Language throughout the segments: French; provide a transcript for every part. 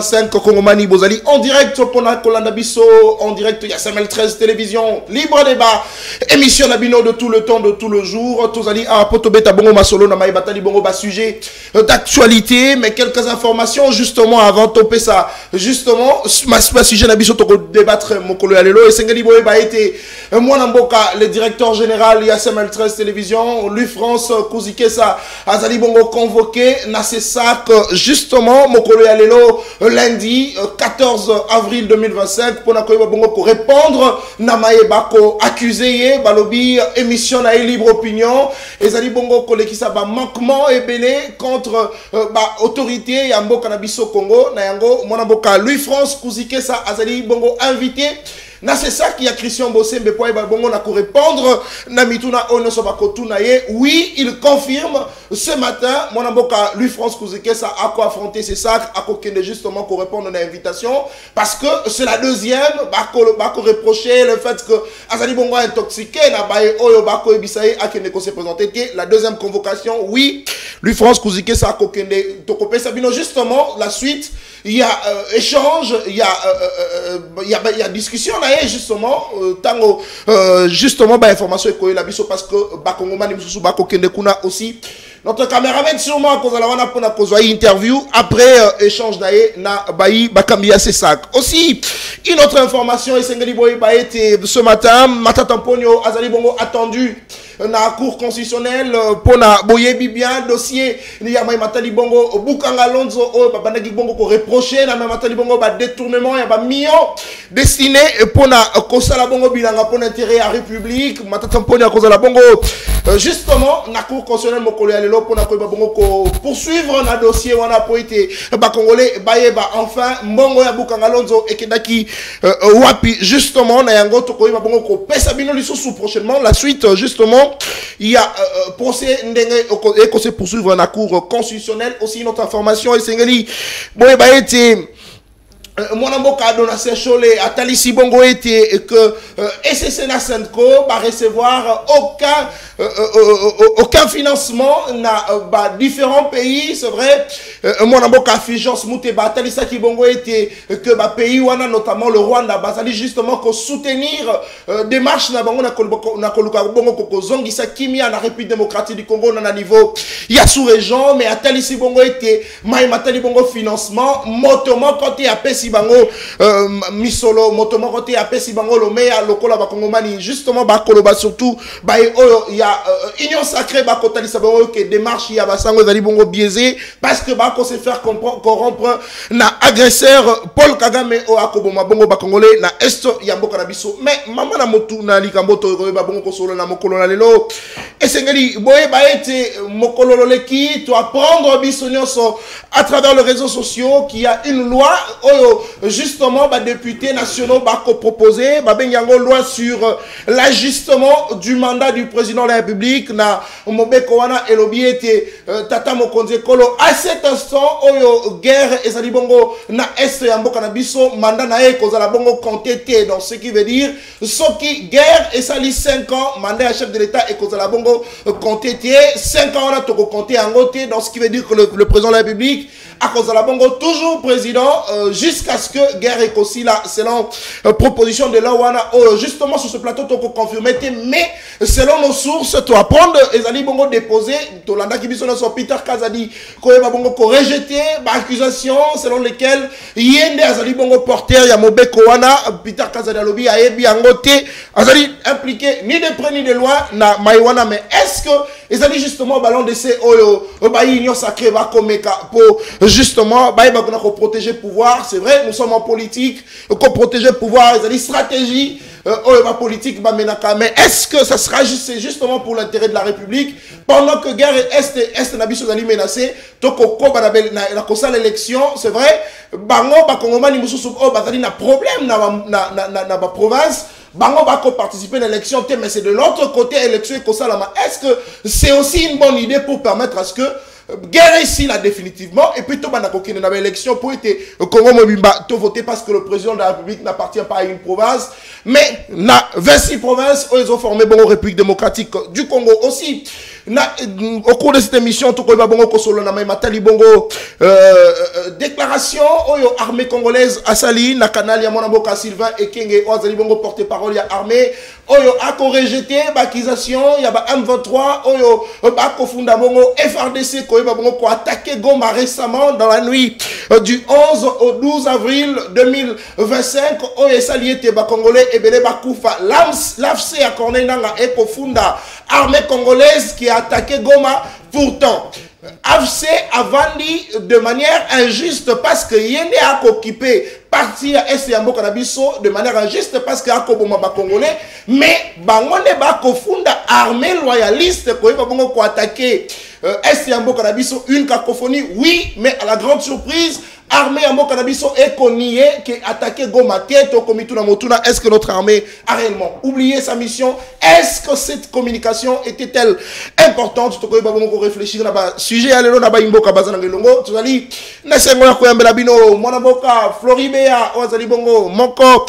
5 Kongomani Bozali en direct pour la Kolanda Bisso, en direct il y a Samuel 13 télévision, libre débat, émission Nabino de tout le temps, de tout le jour, tous allez à Potobeta Bongo Masolo, Namaï Batali Bongo Bas sujet d'actualité, mais quelques informations justement avant topé ça, justement, ma sujet Nabiso Toko débattre mon collègue Alelo et Sengali Boé a été moi Namboka, le directeur général, il y a Samuel 13 télévision, lui France Kouzike ça, Azali Bongo convoqué, na c'est ça que justement mon collègue Alelo lundi 14 avril 2025 pour répondre namaye bako accusé balobi émission na libre opinion et zali bongo kolekisa ba manquement et belé contre ba autorité ya mboka na biso Congo na yango mona mboka Louis France Kouzike sa azali bongo invité. Na c'est ça qui a Christian Bossé Mbepoye Babongo na ko répondre na mituna ono sobakotu na ye. Oui, il confirme ce matin mon amboka lui France Kouzike ça a quoi affronter c'est ça a quoi justement qu'on répondre à l'invitation parce que c'est la deuxième bako reprocher le fait que Azali Bongo intoxiqué na baye oyo bako ebisaye a kende ko se présenter la deuxième convocation. Oui, lui France Kouzike ça a quoi kende tokopé sabino justement la suite il y a échange il y a discussion là justement tango justement ba information ko la biso parce que ba Kongomani mususu ba ko kende kuna aussi notre caméraman sûrement à cause de la wana pour na cause interview après échange d'ailleurs na bayi bakambia ses sacs aussi une autre information et Sengeli Boy ba été ce matin Matata Mponyo Azali Bongo attendu na cour constitutionnelle pour na boyebi bien dossier ni ya Matali Bongo Bukanga Lonzo o babandaki Bongo ko reprocher na Matali Bongo ba détournement ya ba millions destiné pour na kosala Bongo bilanga pour intérêt à République Matata Mponyo à cause de la Bongo justement na cour constitutionnelle mokolo ya lelo pour na ko Bongo ko poursuivre na dossier wana po été ba congolais bayeba enfin Mbongo ya Bukanga Lonzo ekedaki wapi justement na yango to ko Bongo ko pesa bino lisusu prochainement la suite justement il y a procès ndenge et qu'on se poursuivre dans la cour constitutionnelle aussi notre information et Sengeli bon bah été mon amboka Donatien Cholet a Talisi Bongo était que SSC Nasenko va recevoir aucun financement dans différents pays c'est vrai mon amboka Fijance Mouteba Talisa qui Bongo était que ba pays wana notamment le Rwanda basali justement ko soutenir démarche na bango na koluka Bongo ko zongisa kimia na République démocratique du Congo na niveau il y a sous-région mais a Talisi Bongo était Matali Bongo financement motomo côté à Pesi bango misolo motomo côté à Pesi bango lo meya lokola ba Kongomani justement ba koloba surtout ba il y a union sacrée ba kotalisa bango que démarche ya basango zali bongo biaisé parce que ba ko se faire corrompre na agresseur Paul Kagame o akoboma bongo ba congolais na est ya mboka na biso mais mama na motu na likamboto ko ba bongo ko solo na mokolo na lelo et Sengeli boye ba été mokolo leki to apprendre biso nyonso à travers les réseaux sociaux qu'il y a une loi oyo justement ba députés nationaux ba ko proposer ba benyango loi sur l'ajustement du mandat du président de la République na mobeko wana elobi ete tata mokonzi kolo à cet instant oyo guerre ezali bongo na est ya mboka na biso mandat na e kozala bongo compté te donc ce qui veut dire soki guerre esali 5 ans mandat ya chef de l'état et kozala bongo compté te 5 ans on a to compté en côté donc ce qui veut dire que le président de la République à cause de la bongo toujours président jusqu'à ce que guerre est aussi là selon proposition de la wana justement sur ce plateau to confirmer mais selon nos sources to apprendre ezali bongo déposé to landa kibiso na so Peter Kazadi ko ba bongo ko rejeter ba accusation selon lesquelles yende azali bongo porteur ya mobeko wana Peter Kazadi alobi ayebi angote azali impliqué ni de près ni de loin na maiwana mais est-ce que ezali justement ballon de ces oyo ba union sacrée ba komeka pour justement ba ko protéger pouvoir c'est vrai nous sommes en politique ko protéger pouvoir ezali stratégie politique mais est-ce que ça sera juste justement pour l'intérêt de la République pendant que guerre est nabiso zali menacé toko ko ba na kosa l'élection c'est vrai bango ba Kongomani mususu bazali na problème na ba province bango ba ko participer à l'élection mais c'est de l'autre côté élection et kosalama est-ce que c'est aussi une bonne idée pour permettre à ce que guerre ici là définitivement et puis tout bana kokine na élection pour être Congo mobimba to voter parce que le président de la République n'appartient pas à une province mais na 26 provinces où ils ont formé bon République démocratique du Congo aussi au cours de cette émission, tout le monde kosolo na matali bongo déclaration oyo armée congolaise asali na canal ya Monamboka Sylvain Ekenge ozali bongo porte-parole ya armée oyo ako rejeté l'accusation ya ba M23 oyo ba kofunda bongo FRDC ko ba bongo ko attaquer Goma récemment dans la nuit du 11 au 12 avril 2025 oyo sali te ba congolais ebele ba kufa l'AFC a corné nanga e kofunda armée congolaise qui a attaqué Goma. Pourtant, AFC a vendu de manière injuste parce que Yende a occupé partie à Est Yambo Kanabiso de manière injuste parce que Akoboma ba congolais, mais Bangonde ba kofunda armée loyaliste ko ba bongo ko attaquer Est Yambo Kanabiso une cacophonie, oui, mais à la grande surprise armée Yambo Kanabiso est connue qui a attaqué Goma Keto Komituna Motuna. Est-ce que notre armée a réellement oublié sa mission? Est-ce que cette communication était-elle importante? Tu peux réfléchir là-bas. Sujet à l'élo là-bas Imboka Bazana Gelongo. Tu vas dire, Nessengo ya Koyambela Bino, Monamboka, Floribea, Ozali Bongo, Moko,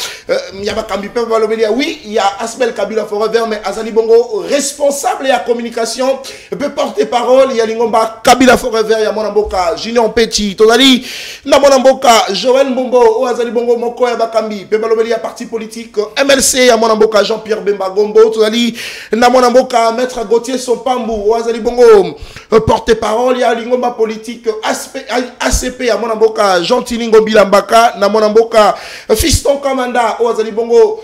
Yaba Kambi Pepe Balobelia. Oui, il y a Asbel Kabila Forever, mais Azali Bongo, responsable de la communication, peut porter parole. Il y a Lingomba Kabila Forever, il y a Monamboka, Junior Petit, Tozali. Namonamboka, Joël Mbombo, Oazali Bongo, Moko ya Bakambi, Pebalobeli, parti politique, MLC, ya Monamboka, Jean-Pierre Bemba Gombo, Tozali, Namonamboka, Maître Gauthier Sopambou, Oazali Bongo, porte-parole, ya Lingomba politique, ACP, ya Monamboka, Gentilingo Bilambaka, Namonamboka, Fiston Kamanda, Oazali Bongo,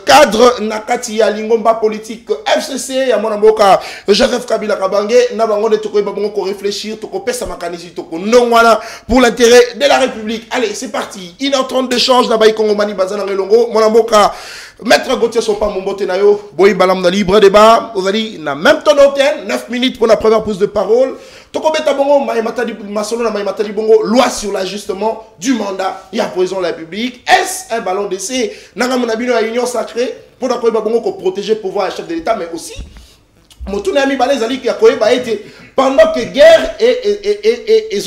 cadre Nakati, ya Lingomba politique, FCC, ya Monamboka, Joseph Kabila Kabange, Nabango de Toko Babongo, ko réfléchir, Toko Pesa Makanisi, Toko non, voilà, pour l'intérêt de la République. Allez, c'est parti. 1h30 d'échange d'Abaï Kongomani Bazana Relongo. Mon amboka, Maître Gauthier Sopa Mumbote Nayo, Boy Balam na libre débat. Vous allez, na même temps d'antenne, 9 minutes pour la première pause de parole. Toko Beta Bongo, Maïmatali Masolo na Maïmatali Bongo, loi sur l'ajustement du mandat. Il y a président de la République. Est-ce un ballon d'essai? Nanga Monabino à union sacrée pour la Bongo pour protéger le pouvoir et chef de l'État, mais aussi. Motunami Balezali qui a été pendant que guerre et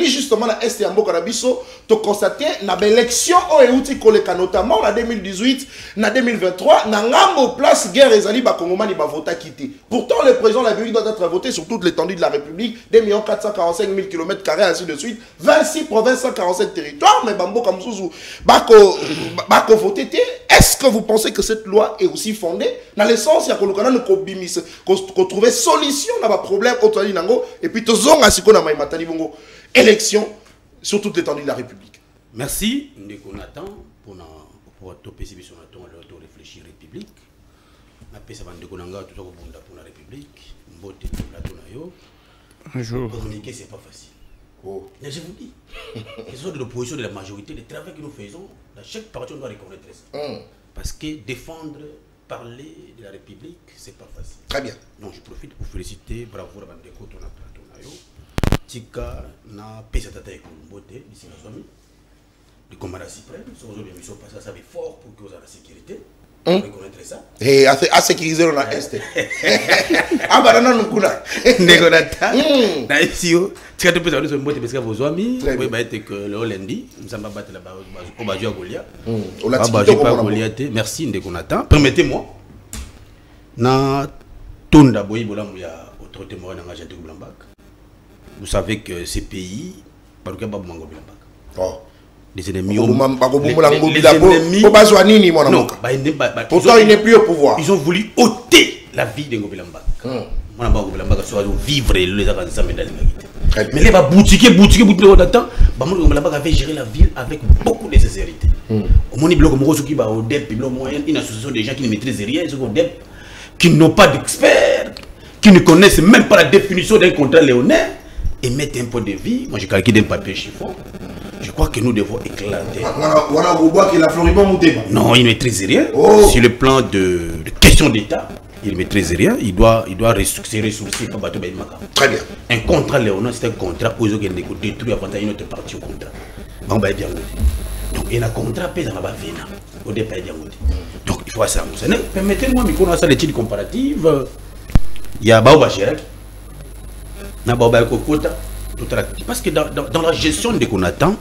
justement à Est Yambo Karabiso, tu constaté na l'élection au Euti Koleka notamment en 2018, en 2023, na ngambo place guerre ezali ba Kongomani ba vota quitté. Pourtant le président de la République doit être voté sur toute l'étendue de la République, 2 445 000 km2 ainsi de suite, 26 provinces, 147 territoires, mais Bambo Kamsuzu bako voté. Est-ce que vous pensez que cette loi est aussi fondée dans le sens ya kolukana no kobimis qu'on trouver solution dans le problème et puis tozonga siko na Matali Bongo élection sur toute l'étendue de la République. Merci Ndeko-Nathan pour topé sur l'auto réfléchir République. Na pesa bandeko nanga tout ça pour la République, mbote pour la tonayo. Bonjour. Communiquer c'est pas facile. Oh. Mais je vous dis, les autres de l'opposition de la majorité, le travail que nous faisons, dans chaque parti on doit reconnaître ça. Parce que défendre, parler de la République, c'est pas facile. Très bien. Donc je profite pour féliciter, bravo Rabandeko, ton Tonayo. Tika na pesa tata ekombote, ici la famille. Le commandant suprême, sur les émissions passées, ça fait fort pour que vous ayez la sécurité. Vous reconnaîtrez ça. Et à sécuriser on a Est. Ah bah non, nous kuna. Ndeko-Nathan. Na isio, tika te pesa on se mbote parce que vos amis, oui bah être que le lundi, nous sommes battre là-bas au Bajou à Goliath. On l'a dit pas Goliath. Merci Ndeko-Nathan. Permettez-moi. Na Tonda Boyi Bolam ya autorité morale dans l'agent de Blambak. Vous savez que ces pays, par exemple, Mango Blambak. Oh. Les ennemis. Pourtant, il n'est plus au pouvoir. Ils ont voulu ôter la vie de Ngobilambak. Mon amour Ngobilambak soit vivre les avances médailles. Mais les boutiques, d'attente, Ngobilambak avait géré la ville avec beaucoup de sincérité. Au moins, il y a une association de gens qui ne maîtrisent rien, qui n'ont pas d'experts, qui ne connaissent même pas la définition d'un contrat léonais, et mettre un point de vie. Moi, j'ai calculé un papier chiffon. Je crois que nous devons éclater. Non, il ne maîtrise rien. Oh. Sur le plan de question d'État, il ne maîtrise rien. Il doit se ressourcer. Très bien. Un contrat léonais, c'est un contrat où il faut détruire avant une autre partie au contrat. Donc, il y a un contrat pèse dans la bavena. Au départ, donc, il faut ça. Permettez-moi, mais qu'on a ça l'étude comparative. Il y a Baoba Chirac. Il y a Baoba Kokota. Parce que dans la gestion de qu'on attend,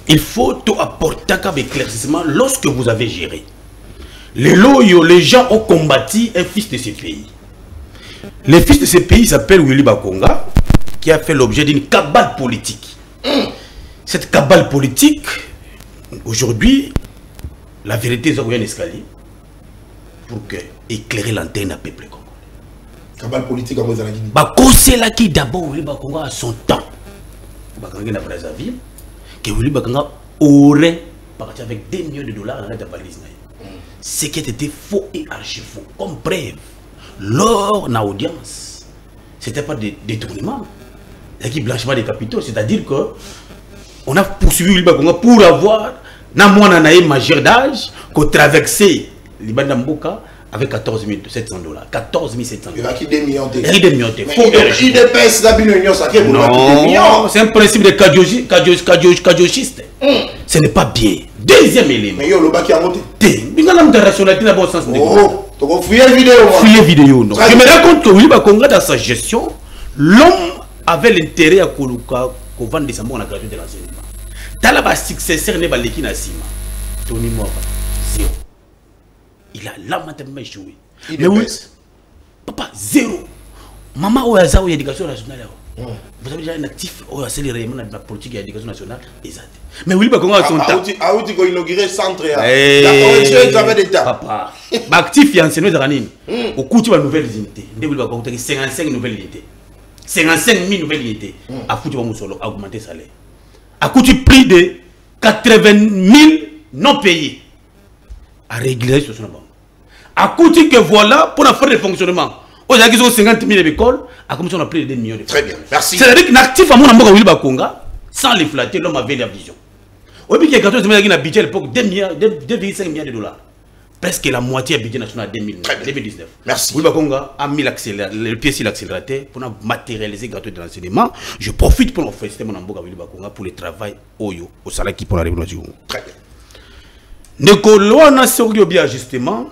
il faut tout apporter comme éclaircissement lorsque vous avez géré. Les gens ont combattu un fils de ce pays. Le fils de ce pays s'appelle Willy Bakonga, qui a fait l'objet d'une cabale politique. Cette cabale politique, aujourd'hui, la vérité est un escalier pour éclairer l'antenne à peuple congolais. Cabale politique en Guinée. C'est là qui d'abord Willy Bakonga à son temps. Bakonga n'a pas la ville, que Willy Bakonga aurait parti avec 2 millions de dollars dans la balise. Ce qui était faux et archi faux. Comme preuve, lors de l'audience, ce n'était pas des détournements, c'était blanchiment des capitaux. C'est-à-dire que on a poursuivi Willy Bakonga pour avoir un majeur d'âge qu'on traversait Liban Mboka avec 14 700 dollars. 14 700 dollars. Il y a 2 millions de dollars. Il y a 2 millions de dollars. Non, c'est un principe de cadiochiste. Ce n'est pas bien. Deuxième élément. Mais il y a le bac qui a monté. Il y a une rationalité dans le bon sens. Oh, tu as fouillé la vidéo. Fouillé la vidéo. Je me rends compte que Willy Bakonga, dans sa gestion, l'homme avait l'intérêt à qu'on vende des amours dans la gratuité de l'enseignement. Talaba successeur n'est pas l'équipe Nassima. Tony Mora, 0. Il a lamentablement échoué. Mais oui, papa, 0. Maman, où est l'éducation nationale? Vous avez déjà un actif où est le rayonnement de la politique et l'éducation nationale? Exact. Mais oui, bah, comment son temps? Ah, tu as inauguré le centre. D'accord, d'État. Papa, actif et enseignement de Ranine. Au coût de nouvelles unités. Il y a 55 nouvelles unités. 55 000 nouvelles unités. À foutre à augmenter le salaire. À coût du prix de 80 000 non payés. À régulariser sur son banque. À coût que voilà, pour faire le fonctionnement. Aujourd'hui, ils ont 50 000 écoles, à comme si on a plus de 2 millions de francs. Très bien, merci. C'est-à-dire qu'un actif à mon amour à Willy Bakonga, sans les flatter, l'homme avait la vision. Au budget, il y a un budget à l'époque de 2,5 milliards de dollars. Presque la moitié du budget national 2019. Merci. Willy Bakonga a mis le pied sur l'accélérateur pour matérialiser gratuit de l'enseignement. Je profite pour féliciter mon amour à Willy Bakonga pour le travail au salaire qui pour la révolution. Très bien. Nekoloana Sorgio justement,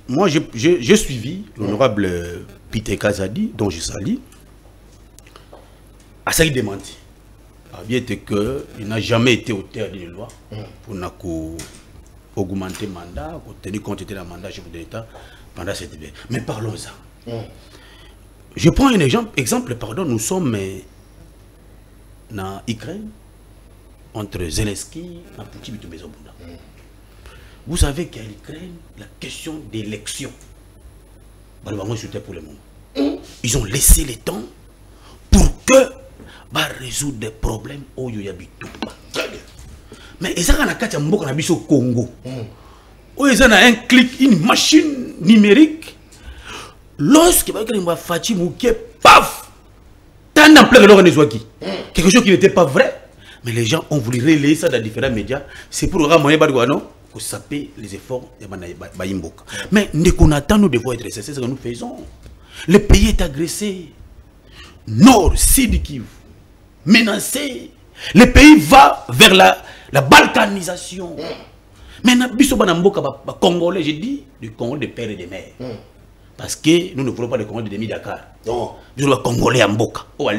moi j'ai suivi l'honorable Peter Kazadi, dont je salue, à ça il démenti. A bien été qu'il n'a jamais été auteur d'une loi pour augmenter le mandat, pour tenir compte de la mandat chef de l'État pendant cette année. Mais parlons-en. Je prends un exemple, pardon, nous sommes en Ukraine, entre Zelensky et Poutine et Bezobunda. Vous savez qu'à l'Ukraine, la question d'élection, pour le moment. Ils ont laissé le temps pour que résoudre des problèmes au Yoyabitumba. Mais ils ont au Congo. Ils ont un clic, une machine numérique. Lorsque Fatim Mouké, paf, tant d'ampleur de quelque chose qui n'était pas vrai. Mais les gens ont voulu relayer ça dans différents médias. C'est pour ramener Badouano. Pour saper les efforts de Bayimboka. Mais nous devons être c'est ce que nous faisons. Le pays est agressé. Nord, Sud Kivu, menacé. Le pays va vers la balkanisation. Maintenant, Congolais, j'ai dit, du Congo de père et de mère. Parce que nous ne voulons pas le Congo de demi-Dakar. Nous voulons le Congolais en Mboka. Au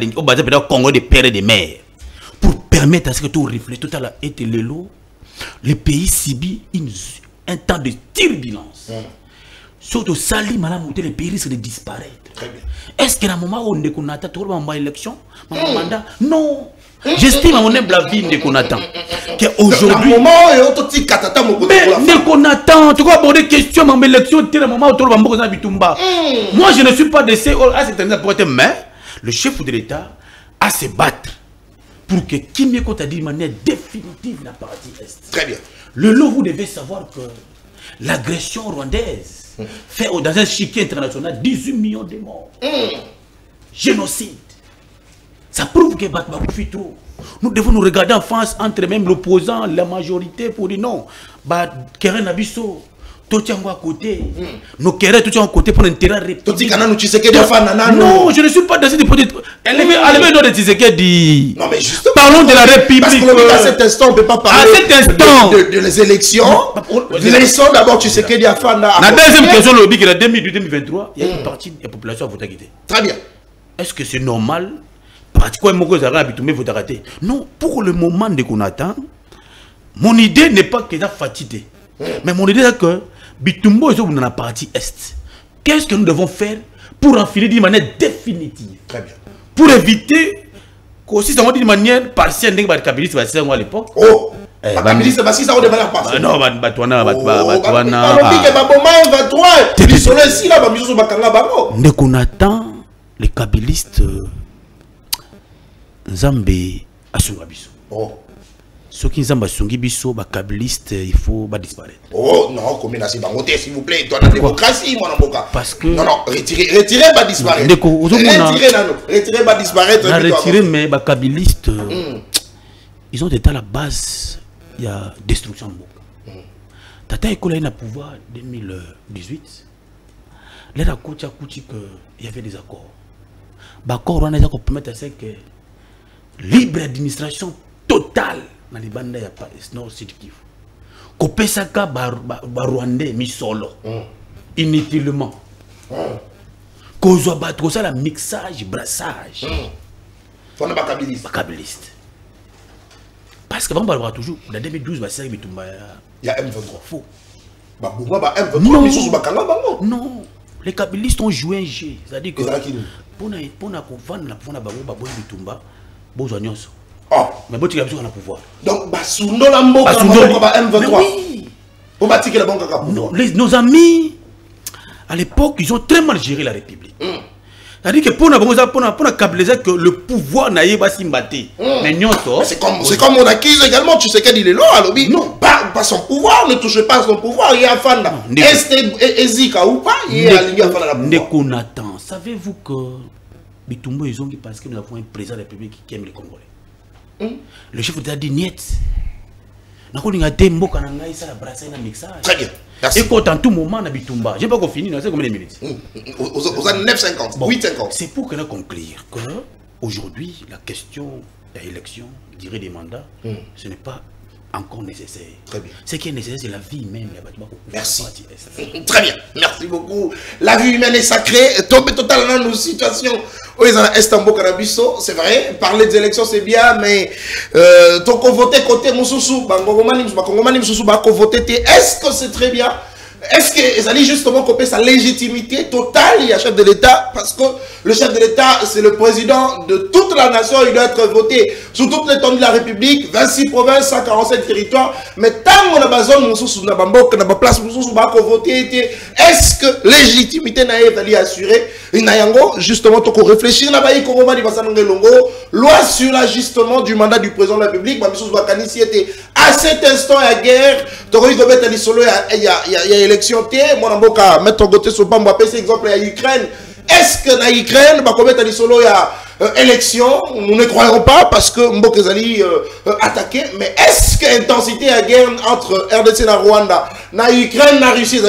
Congo de père et de mère. Pour permettre à ce que tout reflète, tout à l'heure, et le pays subit un temps de turbulence. Surtout, Sali, le pays risque de disparaître. Est-ce qu'à un moment où on attend une élection, mandat? Non. J'estime à mon humble avis qu'on attend. Qu'aujourd'hui. Mais qu'on attend. Tu vas aborder question dans l'élection, tu moment où on Bitumba. Moi, je ne suis pas de ces. Mais le chef de l'État a se battre pour que Kimeko t'a dit de manière définitive la partie Est. Très bien. Le lot, vous devez savoir que l'agression rwandaise fait dans un chiquier international 18 millions de morts. Génocide. Ça prouve que Batma fait trop. Nous devons nous regarder en face entre même l'opposant, la majorité pour dire non. Keren Abisso, tout tient à côté. Nos Keren, tout tient à côté pour l'intérêt républicain. Non, je ne suis pas dans cette hypothèse. Allez, dans les Tshisekedi. Non, mais justement. Parlons de la République. Parce qu'à cet instant, on ne peut pas parler de les élections. Laissons d'abord Tshisekedi à Fana. La deuxième question, le BIC, la 2023, il y a une partie de la population à voter quitter. Très bien. Est-ce que c'est normal? Non, pour le moment qu'on attend, mon idée n'est pas que ça fatigué. Mais mon idée est que Bitumbo est dans la partie Est. Qu'est-ce que nous devons faire pour enfiler d'une manière définitive. Très bien. Pour éviter qu'aussi ça d'une manière partielle, les kabylistes à l'époque. Oh, les kabylistes, c'est ça, on démarre pas. Non, Batouana. Dès qu'on attend les kabylistes, Nzambe Asungabiso. Oh. Ceux qui Nzambe Asungabiso, les kabylistes, il faut disparaître. Oh, non, comme il a s'il vous plaît, toi, la démocratie, mon amboka. Parce que. Non, retirez, pas disparaître. Retirez, pas disparaître. Retirez, mais les kabylistes, ils ont été à la base, il y a destruction de Mboka. Tata Ekola a pouvoir 2018. Là, il y avait des accords. L'accord, on a permettre à ce que libre administration totale dans les bandes de Nord Sud Kivu. Kopesaka Rwandais mis solo inutilement. Kozwa battre ça la mixage, brassage. On a pas kabylistes. Parce que on parlera toujours en 2012 il y a M23 faux. M23 non, les kabylistes ont joué un jeu, c'est-à-dire que pour na vendre la pouvoir na bango ba boye bitumba bozwa nyonso. Mais bon, tu as besoin de pouvoir. Donc, Basundo la mboka M23. On va tirer la banque à pouvoir. Nos amis, à l'époque, ils ont très mal géré la République. C'est-à-dire que pour la kabyliser que le pouvoir n'a pas simbaté. Mais c'est comme on accuse également, tu sais qu'il est là, à l'objet. Non, pas son pouvoir, ne touchez pas son pouvoir. Il y a fan là. Est-ce Ezika ou pas? Il y a fan là. Nekonatan, savez-vous que Bitumbo ils ont dit parce que nous avons un président de la République qui aime les Congolais. Le chef d'État dit niet. Très bien. Merci. Et quand en tout moment, on a Bitumba. Je n'ai pas fini, c'est combien de minutes? Aux années 9,50, 8,50. C'est pour que nous conclure que aujourd'hui, la question de l'élection, durée des mandats, ce n'est pas encore nécessaire. Très bien. Ce qui est nécessaire, c'est la vie humaine. Merci. Très bien. Merci beaucoup. La vie humaine est sacrée. Tomber total dans nos situations. C'est vrai, parler des élections c'est bien, mais ton voter côté Moussoussou, est-ce que c'est très bien? Est-ce que ça dit justement couper sa légitimité totale, il y a chef de l'État, parce que le chef de l'État, c'est le président de toute la nation, il doit être voté sur toute l'étendue de la République, 26 provinces, 147 territoires, mais tant qu'on a besoin de Moussoussou, on a pas place Moussoussou, voter, est-ce que légitimité n'a pas assurée? Il n'a justement, tu réfléchir, loi sur l'ajustement du mandat du président de la République, à cet instant, il y a guerre, il y a élection, moi, je mettre ton côté sur le banc, c'est exemple, il y a Ukraine. Est-ce que dans l'Ukraine, il y a élection? Nous ne croyons pas parce que Mbokezali attaqué. Mais est-ce que l'intensité de la guerre entre RDC et Rwanda, dans l'Ukraine, dans la Russie,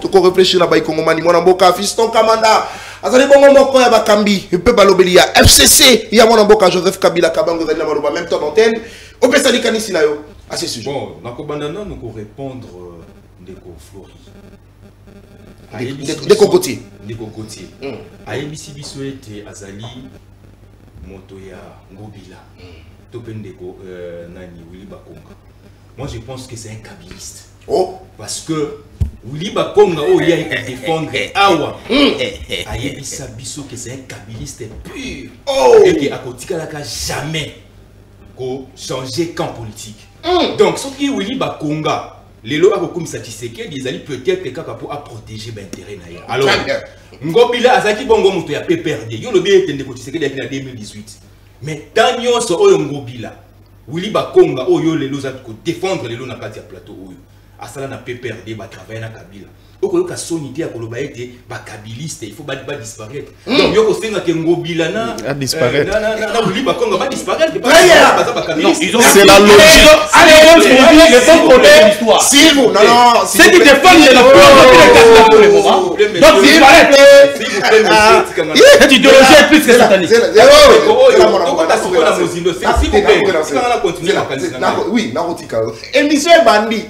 tu peux réfléchir là-bas, moi, Mboka, fiston Kamanda. Azali bongo moko ya bakambi pe balobeli ya FCC ya mwana mboka Joseph Kabila Kabango zali na maloba même temps d'antenne au pesali kanisi na yo à ce sujet. Bon, na kobandana nous répondre ndeko Flori. Ndeko Kotier. Ndeko Kotier. Ayebisi biso ete azali moto ya Ngobila. Topendeko nani Willy Bakonga. Moi je pense que c'est un kabiliste. Oh, parce que Willy Bakonga oh il y a été défendre awa ayebisa biso que c'est un kabiliste pur. Oh, et que akotika laka jamais ko changer camp politique. Donc ce qui Willy Bakonga les lois comme ça Tshisekedi ils allaient peut-être pour protéger l'intérêt na ya. Alors Ngobila azaki bongo moto ya PPRD yo lobi etende ko Tshisekedi en 2018 mais tanyo so oyo Ngobila Willy Bakonga oyo les lois ko défendre les lois na kati ya plateau oyo asala na PPRD ba travailler na Kabila okoloka sonité ya koloba ete ba kabiliste il faut ba disparaître. Donc yo ko senga ke Ngobila na disparaître na Willy Bakonga ba disparaître c'est la logique. Allez on se dit le temps qu'on ait l'histoire si vous non c'est qui défendent la pour le moment donc disparaître cette idéologie est plus que satanique. Oui narotika émission bandi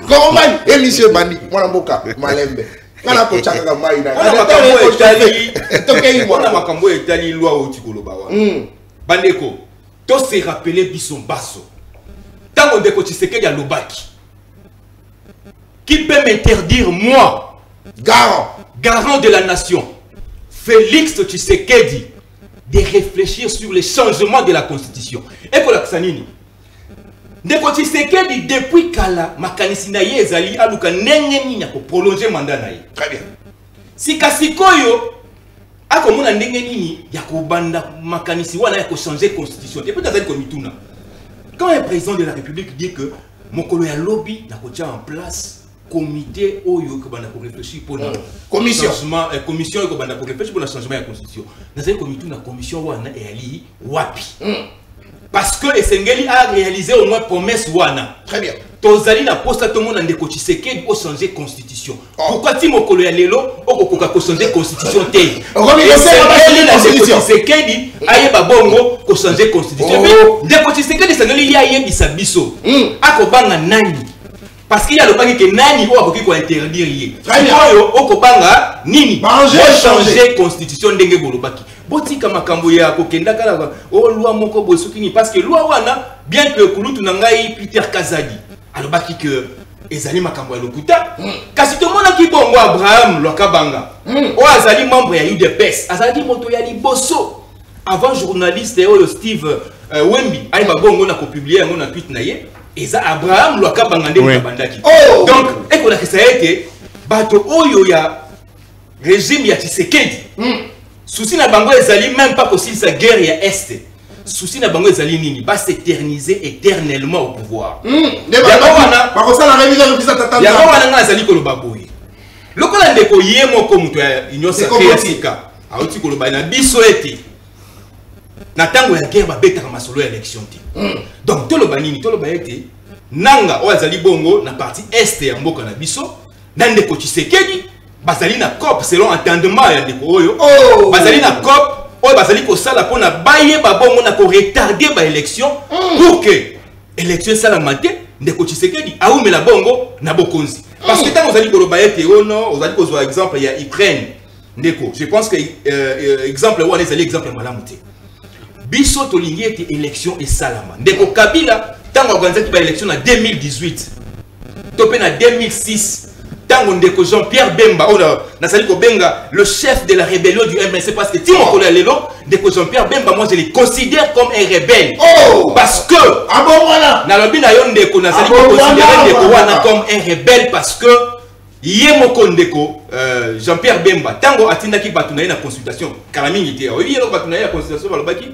comment émission bandi mwana mboka malembe kana ko chaka mai na wana makambo etali loi otikoloba wa bandeko to se rappeler biso baso tango ndeko Tshisekedi ya lobaki qui peut m'interdire moi garant garant de la nation, Félix Tshisekedi, de réfléchir sur les changements de la constitution. Et pour la Ksanini, Ndeko Tshisekedi depuis kala makanisi na ye ezali aluka nenge nini pour prolonger mandat na ye. Très bien. Si kasikoyo akomuna ndenge nini ya kobanda makanisi wana ya ko changer constitution. Et peut-être que mituna. Quand le président de la République dit que mokolo ya lobby na kotia en place comité oyo ko banda pour réfléchir pour commission changement commission ko banda pour réfléchir pour le changement de la constitution. Na zali comité na commission wana e ali wapi. Parce que Esengeli a réalisé au moins promesse wana. Très bien. Tozali na posta tout le monde Ndeko Tshisekedi pour changer constitution. Pourquoi ti mokolo ya lelo okokoka ko changer constitution te? Esengeli na Ndeko Tshisekedi ayeba bongo ko changer constitution. Ndeko Tshisekedi Esengeli ya yebisa biso. Akobanga nani? Parce qu'il y a le bagage que nani ou akoki ko interdire yé. Oyo okobanga nini? Changer constitution ndenge bolobaki. Botika makambo ya kokenda kala o loi moko bosukini parce que loi wana bien que kulutu na ngai Peter Kazadi alobaki que ezali makambo ya lokuta kasi to mona ki bongo Abraham Lwakabanga o azali membre ya UDPS azali moto ya liboso avant journaliste oyo Steve Wembi ali ba bongo na ko publier ngo na tweet na ye eza Abraham Lwakabanga ndenge bandaki donc ekola kisaete bato oyo ya régime ya Tshisekedi souci na bango ezali même pas possible sa guerre ya est. Souci na bango ezali nini va s'éterniser éternellement au pouvoir. Par ça la révision de ça tata. Ya wana nga ezali koloba boye. Lokola ndeko ye moko muto ya union sacrée ya sika. Auti koloba na biso ete. Na tango ya guerre ba betaka masolo ya élection ti. Donc toloba nini toloba ete nanga o ezali bongo na partie est ya mboka na biso na ndeko Tshisekedi bazali na COP selon entendement ya ndeko oyo bazali na COP oyo bazali ko sala pona baye babongo na ko retarder ba élection pour que élection sala mate ndeko Tshisekedi aumela bongo na bokonzi parce que tant ozali ko lobayete ono ozali ko zo exemple ya Ukraine ndeko je pense que exemple wana ezali exemple malamu te biso tolingi ete élection et salama ndeko Kabila tant organiser ba élection na 2018 topé na 2006 Tango Ndeko Jean-Pierre Bemba, Benga, le chef de la rébellion du MNC, parce que Timo Kolelelo, Ndeko Jean-Pierre Bemba, moi je les considère comme un rebelle. Parce que, Nalobi Nayon Ndeko, Nazali considère Ndeko Wana comme un rebelle parce que, Yemoko Ndeko, Jean-Pierre Bemba, Tango Atindaki Batunaye na consultation, Kalaming était, Yelo Batunaye na consultation, Balobaki,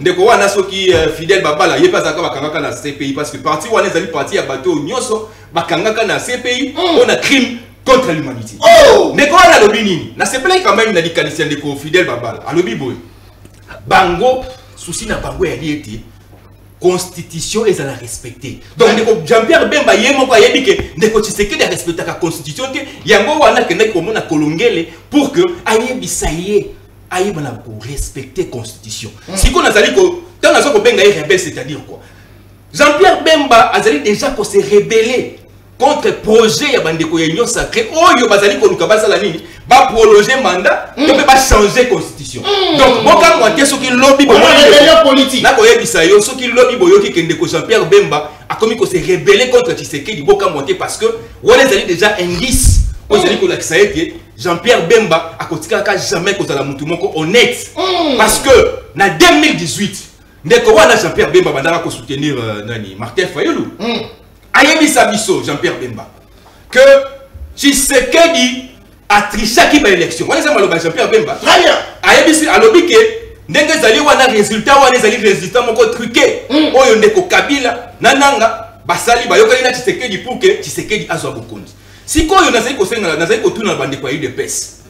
Ndeko Wana Soki fidèle Babala, Yepazaka Bakangaka na CPI, parce que parti Wana Zali parti à bateau Nyoso, Bakangaka na CPI, on a crime contre l'humanité. Ndeko Wana lobi nini? Na CPI quand même na di kanisi Ndeko fidèle Babala, alobi boy. Bango, souci na bango ya lieti. Constitution est à la respecter. Donc Jean-Pierre Bemba yemoko ayebi ke ndeko Tshisekedi a respecter la constitution te yango wana ke ndeko mona kolongele pour que ayebisa ye ayebana ko respecter constitution. Siko nazali ko tant nazo ko benga rebelle c'est-à-dire quoi? Jean-Pierre Bemba azali déjà ko se rebeller contre projet ya bandeko ya union sacrée oyo bazali ko luka basala nini ba prolonger mandat to ba changer constitution. Donc boka moitié soki lobby bo rébellion politique na ko yebisa yo soki lobby boyoki ke ndeko Jean-Pierre Bemba a commis ko se rebeller contre Tshisekedi boka moitié parce que wala ezali déjà indice ozali ko lakisa ete Jean-Pierre Bemba a kotikaka jamais ko zala mutu moko honnête parce que na 2018 ndeko wana Jean-Pierre Bemba bandaka ko soutenir nani Martin Fayulu ayebisa biso Jean-Pierre Bemba que Tshisekedi a triché qui ba élection. Wana za maloba Jean-Pierre Bemba. Très bien. Ayebisi alobi ke ndenge zali wana résultat wana zali résultat moko truqué. Oyo ndeko Kabila nananga basali bayokali na Tshisekedi pour que Tshisekedi azwa bokonzi. Sikoyo nazali ko senga nazali ko tuna bande kwa UDPS.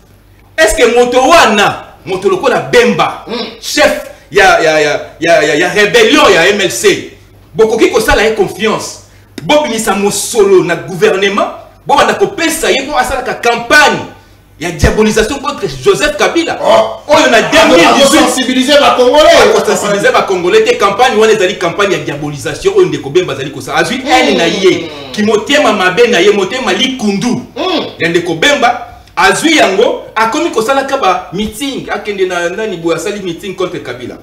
Est-ce que moto wana moto lokola Bemba chef ya rébellion ya MLC bokoki ko sala confiance. Bobinisa mosolo na gouvernement bon on a kopesa yeko asala ka campagne ya diabolisation contre Joseph Kabila on a 2018 sensibiliser ba congolais sensibiliser ba congolais te campagne on ezali campagne ya diabolisation on ndeko Bemba zali ko sa azui elle na ye ki motema mabe na ye motema likundu ya ndeko Bemba azui yango akomi ko sala ka ba meeting akende na nani bo asali meeting contre Kabila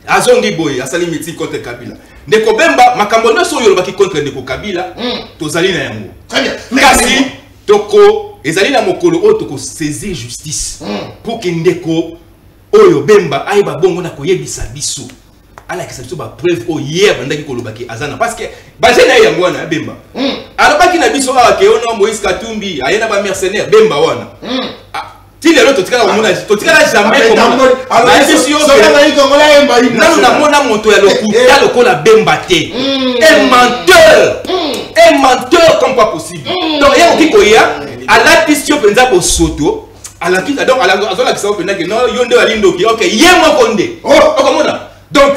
azongi boy asali meeting contre Kabila ndeko Bemba makambo nyonso oyo lobaki contre ndeko Kabila tozali na yango très bien kasi toko ezali na mokolo oyo toko saisir justice pour que ndeko oyo Bemba ayeba bongo na koyebisa biso ala kisa biso ba preuve o hier bandaki kolobaki azana parce que baje na yango wana Bemba alobaki na biso awa ke ono Moïse Katumbi ayena ba mercenaire Bemba wana ti lelo totikala komona totikala jamais komona alors biso yo nanu na mona moto ya lokuta lokola Bemba te un menteur comme pas possible donc il y a qui koya à la question penza ko soto à la donc à la question penza que non yonde walindo ki OK yemo konde okomona donc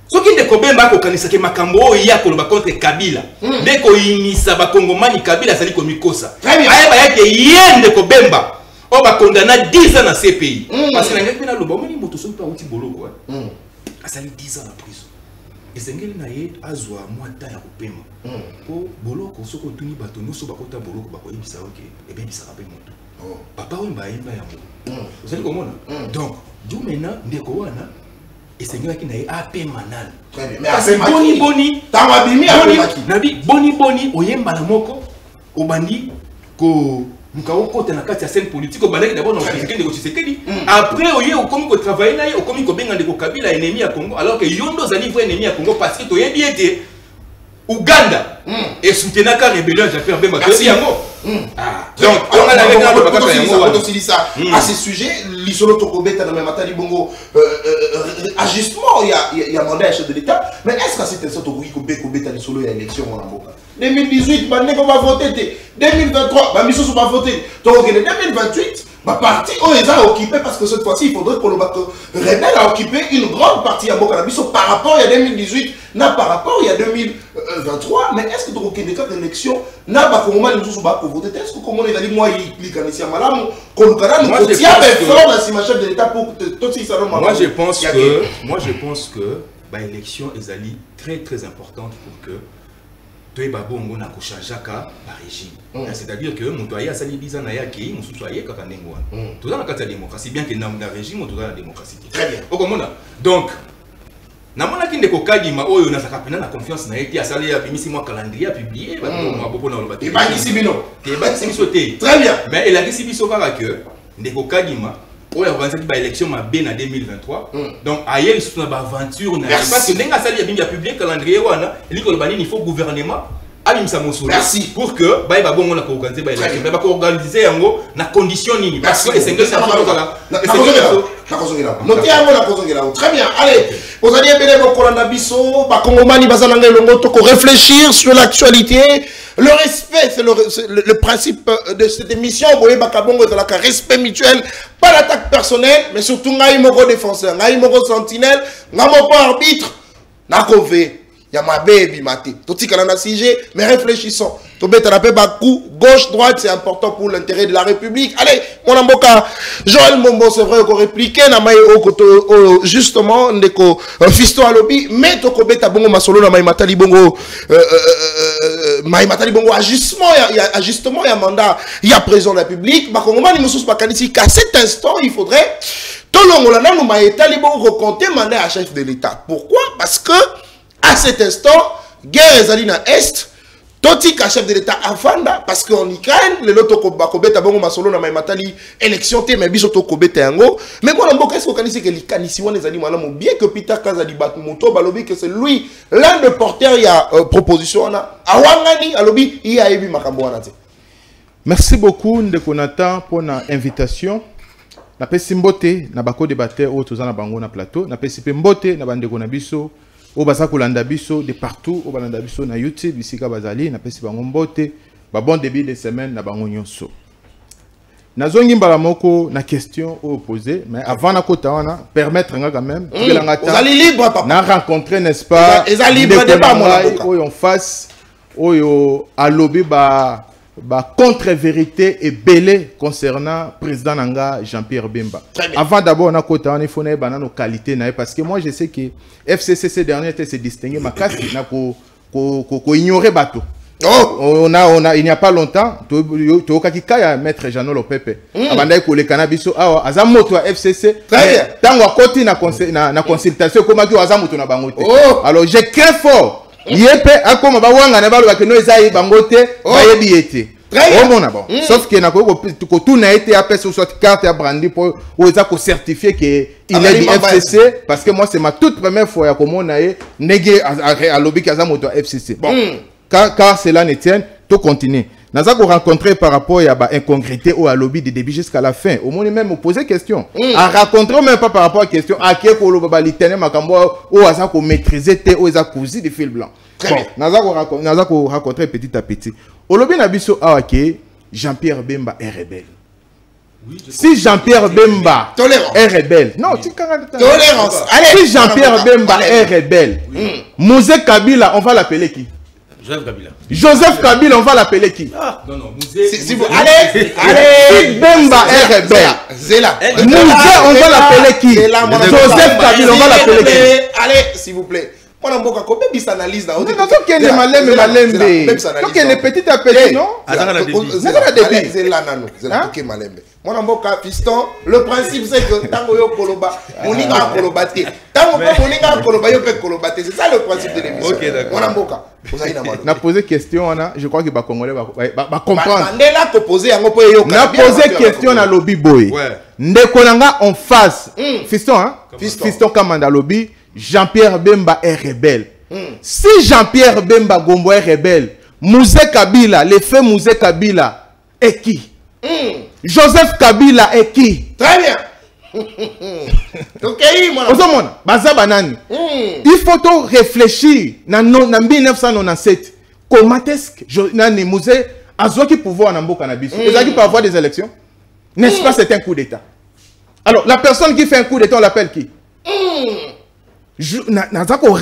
ce qui est Bemba ko kanisa ke makambo ya ko ba contre Kabila ndeko inisa ba kongomani Kabila sali ko mikosa ayeba yake yende ko Bemba o ba condamné 10 ans na CPI parce que na ngepena lo ba moni moto so pa uti boloko asali 10 ans en prison et sengeli na ye azwa mwata ya kopema po boloko soko tuni bato nyonso bakota boloko bakoyebisa oke ebebisaka mpe moto papa oyo bayemba yango ozali komona donc du maintenant ndeko wana esengelaki na ye apema nani boni oyemba na moko obandi ko mukawokota na kati ya scène politique obandaki d'abord na Tshisekedi ko Tshisekedi après oye okomi ko travailler na ye okomi ko benga ndeko Kabila ennemi ya Congo alors que yondo zali vrai ennemi ya Congo parce que toyebi ete Uganda et soutenaka rébellion Jean-Pierre Bemba yango donc on a avec le bakaka yango aussi dit ça à ce sujet l'isolo tokobeta na matali bongo ajustement il y a mandat chef de l'état mais est-ce que c'était ça tokoki ko beta l'isolo ya élection mon amboka 2018 bande ko va voter 2023 ba miso va voter donc 2028 ma partie ils ont occupé parce que cette fois-ci il faudrait que le bateau rebelle a occupé une grande partie à Bokanabiso par rapport à 2018 par rapport à 2023 mais est-ce que tu as des cas d'élection n'a pas comment nous sommes pas voter est-ce que comment les moi il clique ici à Malam Kolukara nous tient fort dans ma chef de l'état pour tout ça moi je pense que bah élection est très très importante pour que toi babongo na kochajaka ba régime c'est-à-dire que moto aya sali bizana yaki mususu aye kaka ndengwa tout dans la carte de démocratie bien que na régime tout dans la démocratie très bien okomona donc na mona ki ndeko kadima oyo na saka pena na confiance na yeti asali ya bimisi moi calendrier publié ba mo bopo na loba te ba kisibino très bien mais elle a kisibiso kaka que ndeko kadima oyo avancer ba élection ma ben na 2023 donc ayer surtout na ba aventure na parce que ndenga sali ya bimia publié calendrier wana eliko loba nini il faut gouvernement abimisa mosolo pour que ba bongo na ko organiser ba élection ba ko organiser yango na condition nini parce que c'est ça notez yango na kozongela très bien allez vous allez bien ko kolanda biso ba kongomani bazalanga longo to ko réfléchir sur l'actualité. Le respect, c'est le principe de cette émission. Vous voyez, Bakabongo est là, respect mutuel, pas d'attaque personnelle, mais surtout, Ngaï Moko défenseur, Ngaï Moko sentinelle, Ngaï Moko arbitre, Nakové, Yama baby maté. Tout ce qu'on a sujet, mais réfléchissons. Tout bête à Bakou, gauche, droite, c'est important pour l'intérêt de la République. Allez, mon amboka, Joël Mombo, c'est vrai qu'on réplique, Namaï Okoto, justement, Ndeko, Fisto Alobi, mais Toko Beta Bongo Masolo, Namaï Matali Bongo, Matali Bongo, ajustement, il y a mandat, il y a président de la République, Bakongomani Moussous Bakanisi, qu'à cet instant, il faudrait, Tolongolana, nous Maïtali Bongo, compter mandat à chef de l'État. Pourquoi? Parce que, à cet instant, guerre Zalina Est, Toti ka chef de l'État afanda parce qu'en Ukraine le loto ko bakobeta bongo masolo na matali élection te mais biso to kobeta yango mais moi mboka est-ce qu'on connaît que likanisi wana ezali malamu bien que Peter Kazali Batmoto balobi que c'est lui l'un des porteurs il y a proposition na awangani alobi il y a ebi makambo wana te. Merci beaucoup ndeko Nathan pour na invitation. Na pesi mbote na bako débatteur au tozana bango na plateau na pesi mbote na bandeko na biso au basa kolanda biso de partout au balanda biso na YouTube bisika bazali na pesi bango mbote ba bon début de semaine na bango nyonso nazongi mbala moko na question au poser mais avant na kota wana permettre nga quand même vous allez libre papa na rencontrer n'est-ce pas ils allez libre de pas moi en face oyo alobi ba contre-vérité et belé concernant président Nanga Jean-Pierre Bemba. Avant d'abord, on a côté on faut nos qualités parce que moi je sais que FCC ces derniers étaient se distinguer ma casse n'a ko ignorer bateau. Il n'y a pas longtemps, tu as kaya maître Jeannot Lopepe. Abandai ko le cannabis aza moto FCC. Tango à côté na consultation comment que aza moto na bangote. Alors j'ai craint fort. Yepe akoma bawanga na balo bakeno ezai bangote bayebi ete Sauf que tout n'a été appelé sur cette carte à brandi pour certifier qu'il est du FCC. Parce que moi, c'est ma toute première fois que je suis négué à l'objet de FCC. Bon, car cela ne tient, tout continue. Nous avons rencontré par rapport à l'incongruité ou à lobby de début jusqu'à la fin. Au moins, même posé question. À rencontrer même pas par rapport à la question. À qui est-ce ou à maîtriser ou à cousu de fil blanc. Bon, nous avons rencontré petit à petit. Au lobby Nabiso Awake, Jean-Pierre Bemba est rebelle. Oui, si Jean-Pierre Bemba est rebelle, non, tolérance. Si Jean-Pierre Bemba est rebelle, Mouzé Kabila, on va l'appeler qui? Joseph Kabila, on va l'appeler qui? Non, Mouzé. Allez, si Bemba est rebelle, Mouzé, on va l'appeler qui? Joseph Kabila, on va l'appeler qui? Allez, s'il vous plaît. On a beaucoup de analyse. Non, donc il y a des petit à petit, non? Fiston, le principe c'est que tango yo koloba, moninga koloba te. Tango pas moninga koloba yo pe koloba te. C'est ça le principe de l'émission. OK, d'accord. On a posé question, je crois que les Congolais va comprendre. On a posé question à lobby boy. Ndekonanga en face. Fiston, hein? Fiston Kamanda lobby. Jean-Pierre Bemba est rebelle. Si Jean-Pierre Bemba Gombo est rebelle, Mouzé Kabila, l'effet Mouzé Kabila est qui? Joseph Kabila est qui? Très bien. Il faut réfléchir en 1997. Comment est-ce que Mouzé a qui pouvoir en Ambo Cannabis? Il peut avoir des élections? N'est-ce pas, c'est un coup d'État? Alors, la personne qui fait un coup d'État, on l'appelle qui? Je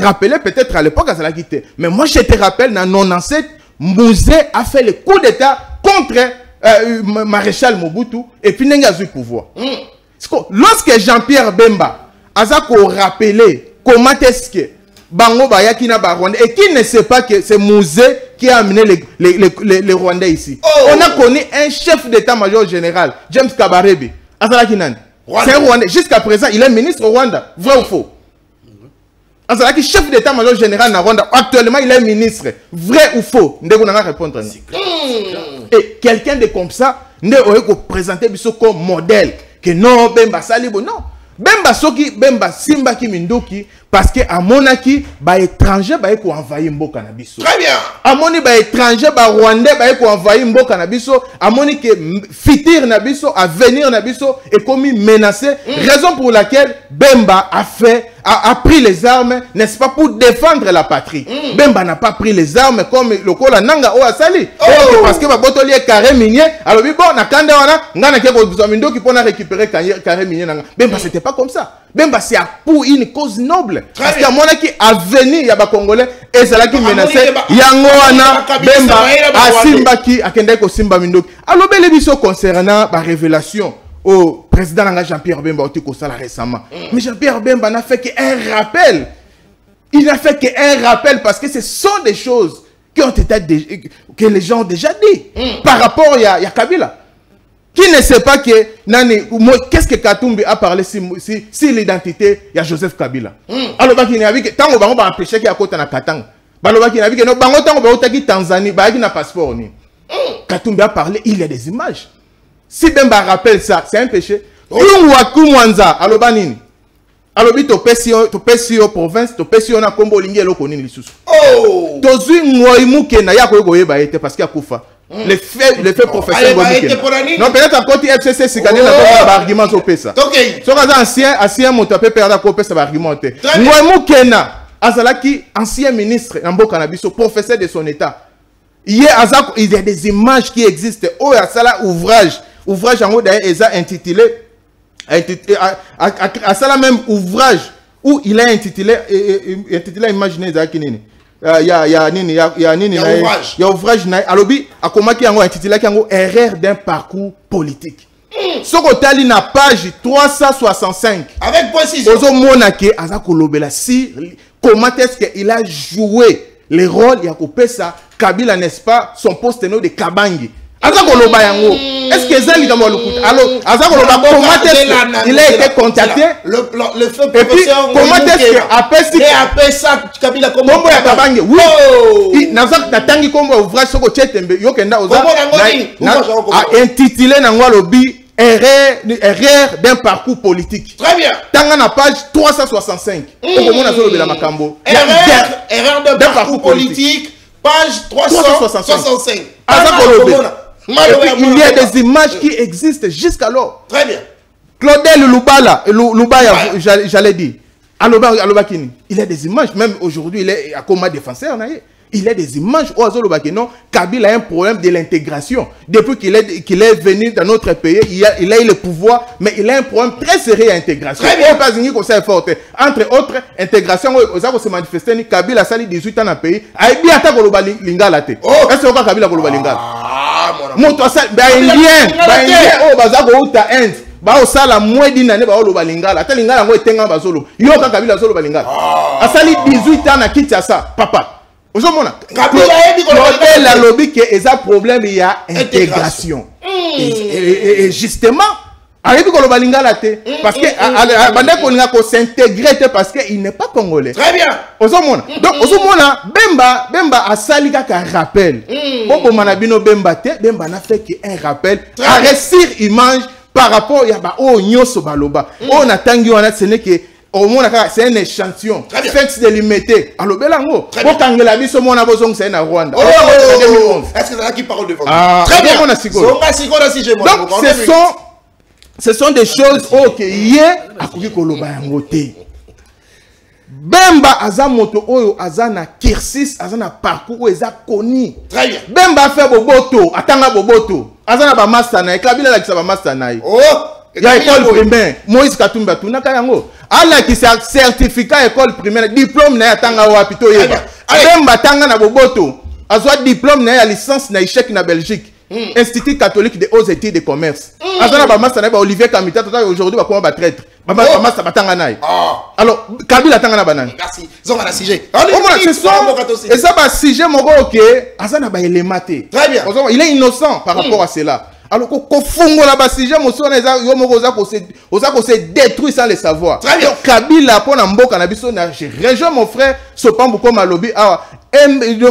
rappeler peut-être à l'époque à cela quitté. Mais moi je te rappelle, dans 97, Mouzé a fait le coup d'État contre Maréchal Mobutu et puis n'a pas eu pouvoir. Lorsque Jean-Pierre Bemba a rappelé comment est-ce que Bango Bayaki n'a pas Rwanda et qui ne sait pas que c'est Mouzé qui a amené les Rwandais ici. On a connu un chef d'état-major général, James Kabarebe. C'est un Rwandais. Jusqu'à présent, il est ministre au Rwanda. Vrai ou faux? Azalaki chef d'état-major général na Rwanda, actuellement il est ministre. Vrai ou faux? Ndeko nanga répondre. Et quelqu'un de comme ça, ne aurait présenter biso comme modèle que non Bemba Salibo non. Bemba soki Bemba Simba ki Mindoki parce que à monaki ba étranger ba ko envahir mboka na biso. Très bien. A moni ba étranger ba rwandais ba ko envahir mboka na biso, a moni que futur na biso, avenir na biso est comme menacé, raison pour laquelle Bemba a pris les armes, n'est-ce pas, pour défendre la patrie. Bemba n'a pas pris les armes comme le Kola Nanga ou Asali. Parce que Botoli est carré minier. Alors, bon, na kanda wana, ngana keko Mindo qui peut récupérer carré minier. Bemba, c'était pas comme ça. Bemba, c'est pour une cause noble. Parce qu'il y a mon qui a venu, il y a des Congolais, et c'est là qui menaçait. Yango wana, Bemba, a Simba qui a kendeko Simba Mindo. Alors, bel émission concernant la révélation au président Jean-Pierre Bemba récemment. Mais Jean-Pierre Bemba n'a fait qu'un rappel. Il n'a fait qu'un rappel parce que ce sont des choses qui ont été que les gens ont déjà dit par rapport à Kabila. Qui ne sait pas que qu'est-ce que Katumbi a parlé si l'identité de Joseph Kabila. Alors il y a que tant qu'on va empêcher qu'il y a côté na Katanga. Alors il y a que no bango tant qu'on va au Tanzanie, ba qui n'a passeport ni. Katumbi a parlé, il y a des images. Si Bemba rappelle ça, c'est un péché. Waku Mwanza, alobanini. Alobi to pesio province, to pesio na kombo lingi eloko nini lisusu. Oh! Tozui ngoimu kena ya ko yeba ete parce qu'il a kufa. Le fait professeur non peut-être à côté FCC si gagner la argument au pesa. OK. So kaza ancien moto peut perdre ko pesa argumenter. Ngoimu kena azalaki ancien ministre na mboka na biso, professeur de son état. Il y a des images qui existent. Oh, il y a ça là ouvrage en haut d'ailleurs ils a intitulé à ça là même ouvrage où il a intitulé imaginez ça kinini il y a ouvrage na alobi akoma ki yango intitulé ki yango erreur d'un parcours politique. Soko tali na page 365 avec précision ozo monake aza kolobela si comment est-ce qu'il a joué les rôles ya kopesa Kabila, n'est-ce pas, son poste de Kabangi. Est-ce que Zali dans le coup? Alors, il a été contacté. Le feu et puis, comment est-ce que après ça, Kabila comment oui, natangi kombo ouvrage soko chetembe yokenda oza intitulé nangwa lobi erreur d'un parcours politique. Très bien. Tanga na page 365. Erreur d'un parcours politique. Page 365. Il y a des images qui existent jusqu'alors. Très bien. Claudel Lubaya, j'allais dire. Il y a des images, même aujourd'hui, il est à coma défenseur. Il y a des images où non, Kabila a un problème de l'intégration. Depuis qu'il est venu dans notre pays, il a eu le pouvoir, mais il a un problème très sérieux d'intégration. Entre autres, intégration, on se manifester, Kabila a sali 18 ans dans le pays, il a bien attaqué le Lingala. Est-ce que Kabila a Lingala? Mon toi, c'est un lien, ba osala moins d'une année ba oloba lingala ata lingala ngo etenga bazolo yo ka Kabila zolo balingala asali 18 ans na Kinshasa papa ozomona Kabila lobby que eza problème il y a intégration et justement arrive ko loba lingala te parce que bande ko linga ko s'intégrer parce que il n'est pas congolais. Très bien ozomona donc ozomona Bemba asali ka rappel bobo manabino Bemba te Bemba na fait que un rappel à réussir image par rapport à Nyoso Baloba. On a tangi on a ce n'est que au moins c'est un échantillon. Fait de limiter. Alors belango. Pour Kangela biso mona bozong c'est na Rwanda. Est-ce que c'est là qui parle devant? Très bien. Donc ce sont des choses OK hier à kuki koloba yango te. Bemba azamoto oyo azana kirsis azana parcours oyo eza koni. Très bien. Bemba fait boboto atanga boboto. Azana ba master na Kabila la kisa ba master na. Ya école primaire Moïse Katumba tunaka yango. Ala ki certificat école primaire diplôme na atanga wapi to yeba. Bemba tanga na boboto. Azwa diplôme na ya licence na échec na Belgique. Institut catholique des hautes études de commerce. Azana ba master na ba Olivier Kamita aujourd'hui ba comment ba traître. Master batanga na. Alors Kabila tanga na banane. Merci. Zonga na sujet. Et ça va sujet moko OK. Azana ba élémenté. Très bien. Il est innocent par rapport à cela. Alors qu'on fongo la sujet moso na za yo moko oza ko se détruire sans le savoir. Très bien. Kabila pona mboka na biso na je rejoins mon frère Sopambo comme Malobi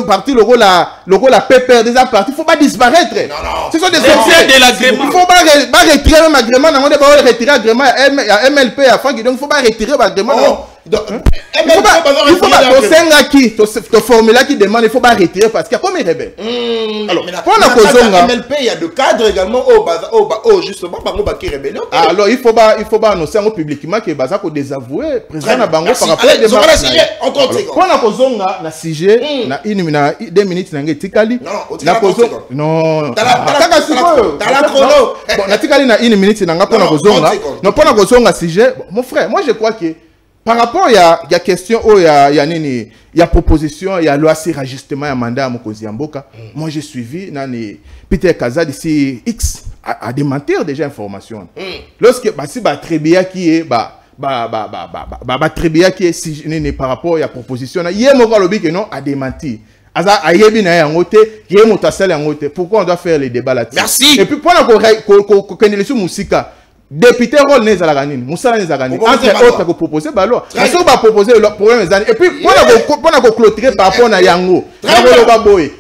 parti le la pépère des partis, il ne faut pas disparaître. Non. Ce sont des sorciers de l'agrément. Il ne faut pas retirer même l'agrément. Il ne faut pas retirer l'agrément à MLP à Franck. Donc il ne faut pas retirer l'agrément. Il faut pas formuler qui demande, il ne faut pas retirer parce qu'il y a comme un rebelle. Alors, pour la MLP, il y a des cadres également justement qui rébellent. Alors il faut pas annoncer publiquement que Baza ko désavouer président na bango par rapport à des pour la kozonga na sujet na 2 minutes na ngetikali na kozonga non na tikali na 1 minute na ngapona kozonga non pona kozonga sujet mon frère moi je crois que par rapport il y a question il y a proposition il y a loi sur ajustement ya mandat à Mokozi Mboka moi j'ai suivi nani Peter Kaza d'ici X à démentir déjà information lorsque si Trébia qui est Trébia qui est par rapport à la proposition il y a mon lobby que non à démentir pourquoi on doit faire les débats là-dessus? Merci. Et puis pendant qu'on Moussika député rôle n'est à Moussala n'est à entre autres que proposer loi parce qu'on va proposer le problème et puis pendant qu'on clôturer par rapport à Yango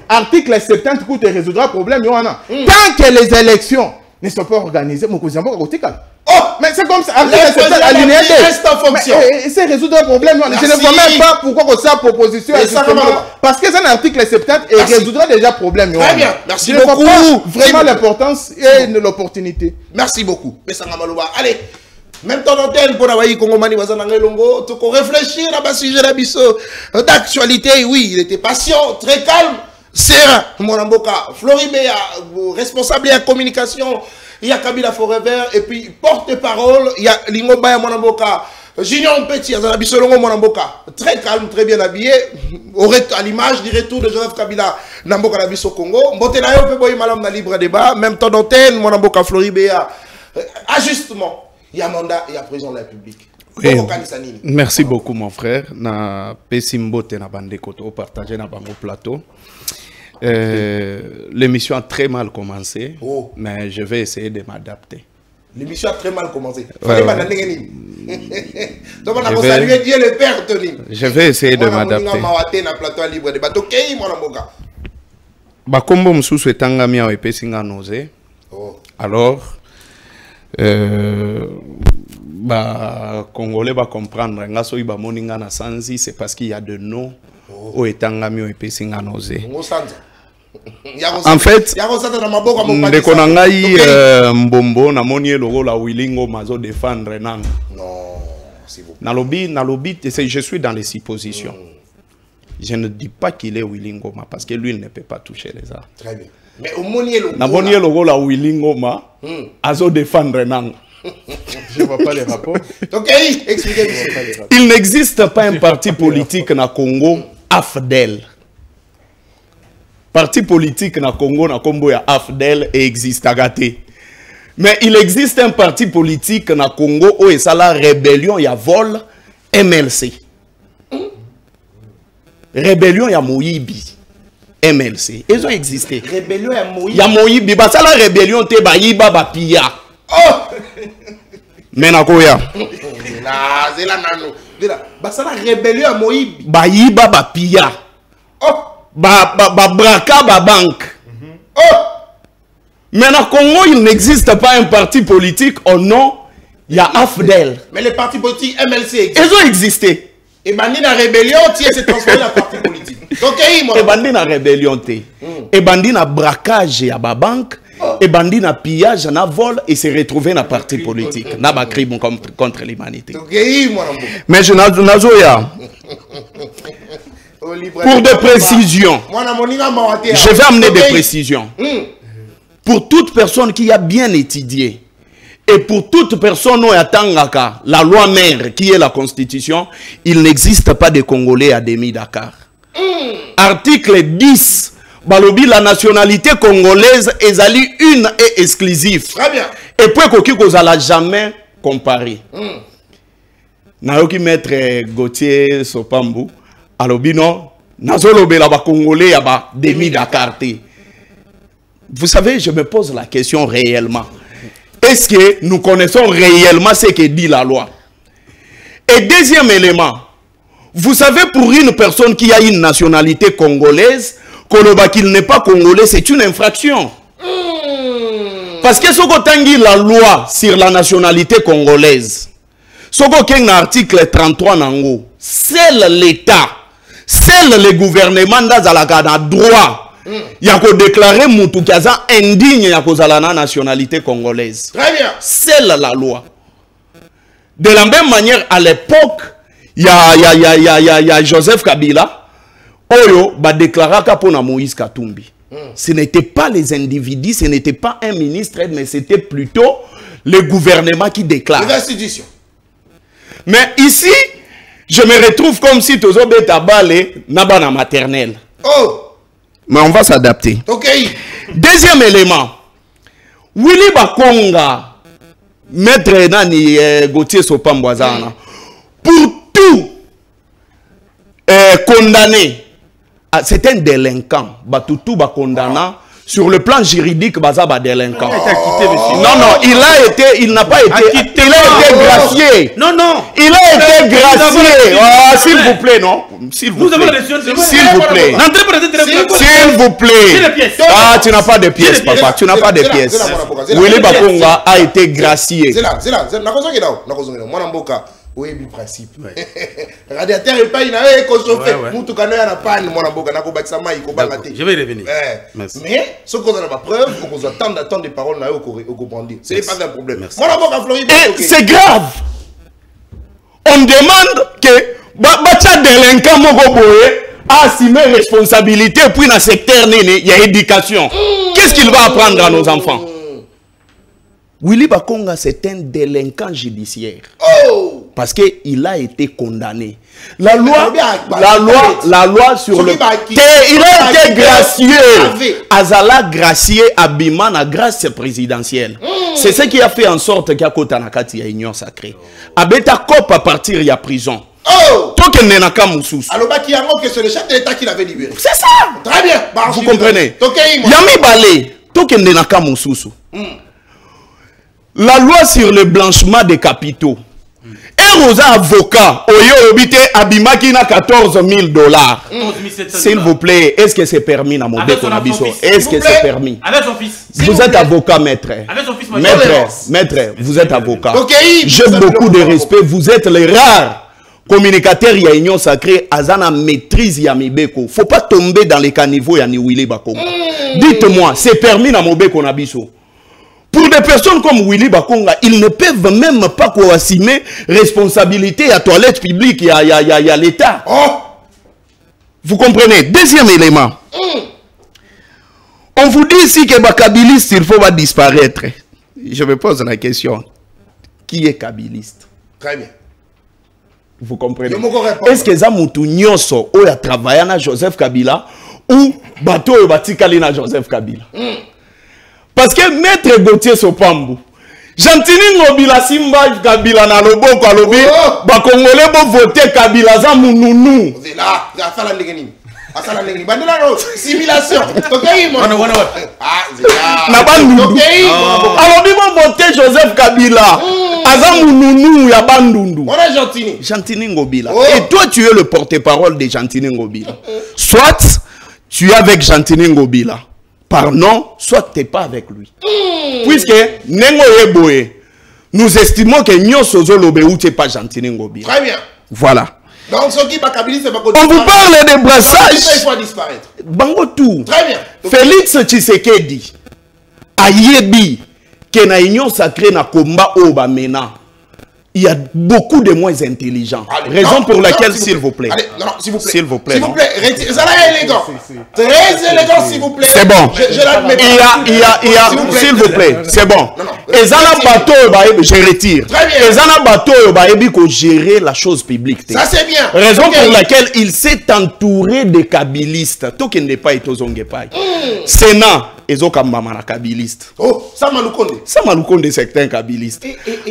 article 70 coûte résoudra problème tant que les élections ne sont pas organisées Mokozi Mboka kotika. Mais c'est comme ça. C'est résoudre un problème. Je ne vois même pas pourquoi ça proposition. Parce que c'est un article 70 et résoudra déjà problème. Très bien. Merci beaucoup. Je ne vois pas vraiment l'importance et l'opportunité. Merci beaucoup. Allez. Même temps d'antenne pour la Congomani Wazanangelongo, tu peux réfléchir à un sujet d'actualité. Oui, il était patient, très calme. Serein, Monamboka, Floribéa, responsable de la communication, il y a Kabila Forever, et puis porte-parole, il y a Lingobaya Monamboka, Junior Petit, Azanabisolongo Monamboka, très calme, très bien habillé, à l'image du retour de Joseph Kabila Namboka Nabiso Congo, Mbotenayo Peboy Malam na libre débat, même temps d'antenne, Monamboka Floribéa, ajustement, il y a mandat, il y a président de la République. Oui. Merci beaucoup mon frère, na Pesimbote na Bandekoto, partagé na Bango Plateau. L'émission a très mal commencé, mais je vais essayer de m'adapter. L'émission a très mal commencé. Donc on a salué Dieu le Père, Tony. Je vais essayer de m'adapter. Bakombo mususu etangami awa epesinga nausée. Alors Congolais va comprendre nga so iba moninga na sanzi, c'est parce qu'il y a de noms au etangami epesinga nausée. En fait, ndeko na ngai mbombo na moni logo la Wilingo mazo défendre nang. Non, c'est vous. Nalobi, je suis dans les suppositions. Je ne dis pas qu'il est Willingoma parce que lui il ne peut pas toucher les arts. Très bien. Mais au moni logo. Na moni logo la Willingoma azo défendre nang. Je ne vois pas les rapports. Ok, expliquez-moi. Il n'existe pas un parti politique na Congo AFDEL. Parti politique na Congo na Kombo ya AFDEL et existe agate. Mais il existe un parti politique na Congo où est la rébellion ya vol MLC. Rébellion ya Moyibi MLC. Ils ont existé. Rébellion ya Moyibi. Ya Moyibi ba la rébellion te ba yiba ba pia. Oh! Mais na koya. Na zela nano. Ba la rébellion ya Moyibi. Ba yiba ba pia. Oh! Braka ba banque. Oh! Mais au Congo, il n'existe pas un parti politique au nom, il y a AFDEL. Mais les partis politiques MLC existent. Ils ont existé. Et bandi na rébellion, tu es transformé en parti politique. Donc, et bandi na rébellion, et bandi na braquage à ba banque, et bandi na pillage, na vol, et s'est retrouvé dans parti politique. Na ba crime contre l'humanité. Mais je n'azoya. Pour des précisions, je vais amener des précisions. Pour toute personne qui a bien étudié, et pour toute personne qui a la loi mère qui est la constitution, il n'existe pas de Congolais à demi-Dakar. Article 10, balobi la nationalité congolaise est une et exclusive. Très bien. Et puis qu'on n'a jamais comparé. Nayoki maître Gauthier Sopambu. Alobino, nazolobe la ba Congolais ya ba demi Dakar. Vous savez, je me pose la question réellement. Est-ce que nous connaissons réellement ce que dit la loi? Et deuxième élément, vous savez, pour une personne qui a une nationalité congolaise, qu'il n'est pas congolais, c'est une infraction. Parce que ce que la loi sur la nationalité congolaise, ce que l'article 33 nango, c'est l'État. Seul le gouvernement a droit il y a déclaré Moutou Kaza indigne de la nationalité congolaise. Très bien. C'est la loi. De la même manière, à l'époque, il y a Joseph Kabila Oyo a déclaré pour Moïse Katumbi. Ce n'était pas les individus, ce n'était pas un ministre, mais c'était plutôt le gouvernement qui déclare. Les institutions. Mais ici, je me retrouve comme si tu avais tabalé nabana maternelle. Oh! Mais on va s'adapter. Ok. Deuxième élément. Willy Bakonga, maître Nani Gauthier Sopambouazana, pour tout condamné, c'est un délinquant. Tout condamné. Sur le plan juridique, Bazaba délinquant. Il n'a pas été, il a été gracié. Non. Il a été gracié. S'il vous plaît, non. S'il vous plaît. S'il vous plaît. Ah, tu n'as pas de pièces, papa. Tu n'as pas de pièces. Willy Bakonga a été gracié. Oui, le principe. Radiateur et pas il a chauffé. Je vais revenir. Mais ce qu'on a la preuve, on attend des paroles là au comprendre. Ce n'est pas un problème. Et c'est grave. On demande que Bacha délinquant Mogoboé a assumé responsabilité puis dans le secteur il y a éducation. Qu'est-ce qu'il va apprendre à nos enfants? Willy Bakonga, c'est un délinquant judiciaire. Oh! Parce qu'il a été condamné. La loi sur le... Il a été gracié. Azala gracié Abima na grâce présidentielle. C'est ce qui a fait en sorte qu'il y a Kotanakati à Union Sacrée. Abeta Kop à partir de la prison. Oh! Token Nenaka Moussous. Alors, qui a que c'est le chef de l'État qui l'avait libéré. C'est ça. Très bien. Bah, vous comprenez? Tokeï, Yami Balé, Token Nenaka Moussous. La loi sur le blanchiment des capitaux. Et aux avocats, Oyo Obite Abimaki na 14 000 $. S'il vous plaît, est-ce que c'est permis dans mon Konabiso? Est-ce que c'est permis? Avec son fils. Vous êtes avocat, maître. Avec son fils, Maître, vous êtes avocat. Okay, j'ai beaucoup de respect. Vous êtes les rares communicateurs y a union sacrée. Azana maîtrise ya mibeko. Faut pas tomber dans les caniveaux ya Willy Bakonga. Dites-moi, c'est permis dans mon Konabiso? Pour des personnes comme Willy Bakonga, ils ne peuvent même pas assumer responsabilité à toilette publique, il y a l'État. Oh. Vous comprenez? Deuxième élément. On vous dit ici que les kabilistes, il faut disparaître. Je me pose la question. Qui est kabiliste? Très bien. Vous comprenez? Est-ce que Zamoutou Nyonso a travaillé avec Joseph Kabila ou Bato Batikali na Joseph Kabila? Parce que Maître Gauthier Sopambu, Jantini Ngobila Simba Kabila na loboko alobi, ba Congolais bo voter Kabila za mununu. C'est là, ça la ndengeni. Asala ndengeni. Bandela no simulation. Tokeyi mo. Ah, c'est là. Na bandundu. Tokeyi. Alobi bo voter Joseph Kabila. Aza mununu ya bandundu. On est Jantini. Jantini Ngobila. Et toi tu es le porte-parole de Jantini Ngobila. Soit tu es avec Jantini Ngobila. Pardon, soit tu n'es pas avec lui. Puisque, nous estimons que nous sommes pas gentil. Très bien. Voilà. Donc, ce qui on vous parle de brassage. Il faut disparaître. Bango tout. Très bien. Félix Tshisekedi a yebi que na union sacrée na combat au Bamena. Il y a beaucoup de moins intelligents. Allez, raison non, pour laquelle, s'il vous plaît. Allez, non, s'il vous plaît. S'il vous plaît. S'il vous plaît. Ça là élégant. Très élégant, s'il vous plaît. C'est bon. Je l'admets. Il y a, s'il vous plaît. C'est bon. Et Zana Bato, je retire. Très bien. Et Zana Bato, il gérer la chose publique. Ça, c'est bien. Raison pour laquelle il s'est entouré de kabilistes. Tout qui n'est pas été aux Ongepai. Sénat. Kabiliste. Oh, ça Maloukonde. Ça Maloukonde, c'est un kabiliste.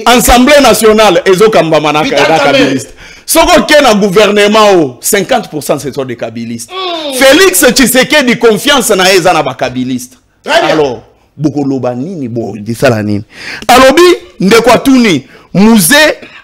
Assemblée nationale, kabiliste. Ce qui est dans le gouvernement, 50% ce sont des kabilistes. Félix Tshisekedi confiance dans les kabilistes. Alors, beaucoup de nini, bon, dit ça la nini. Alors, Ndekwatuni, Mouzé,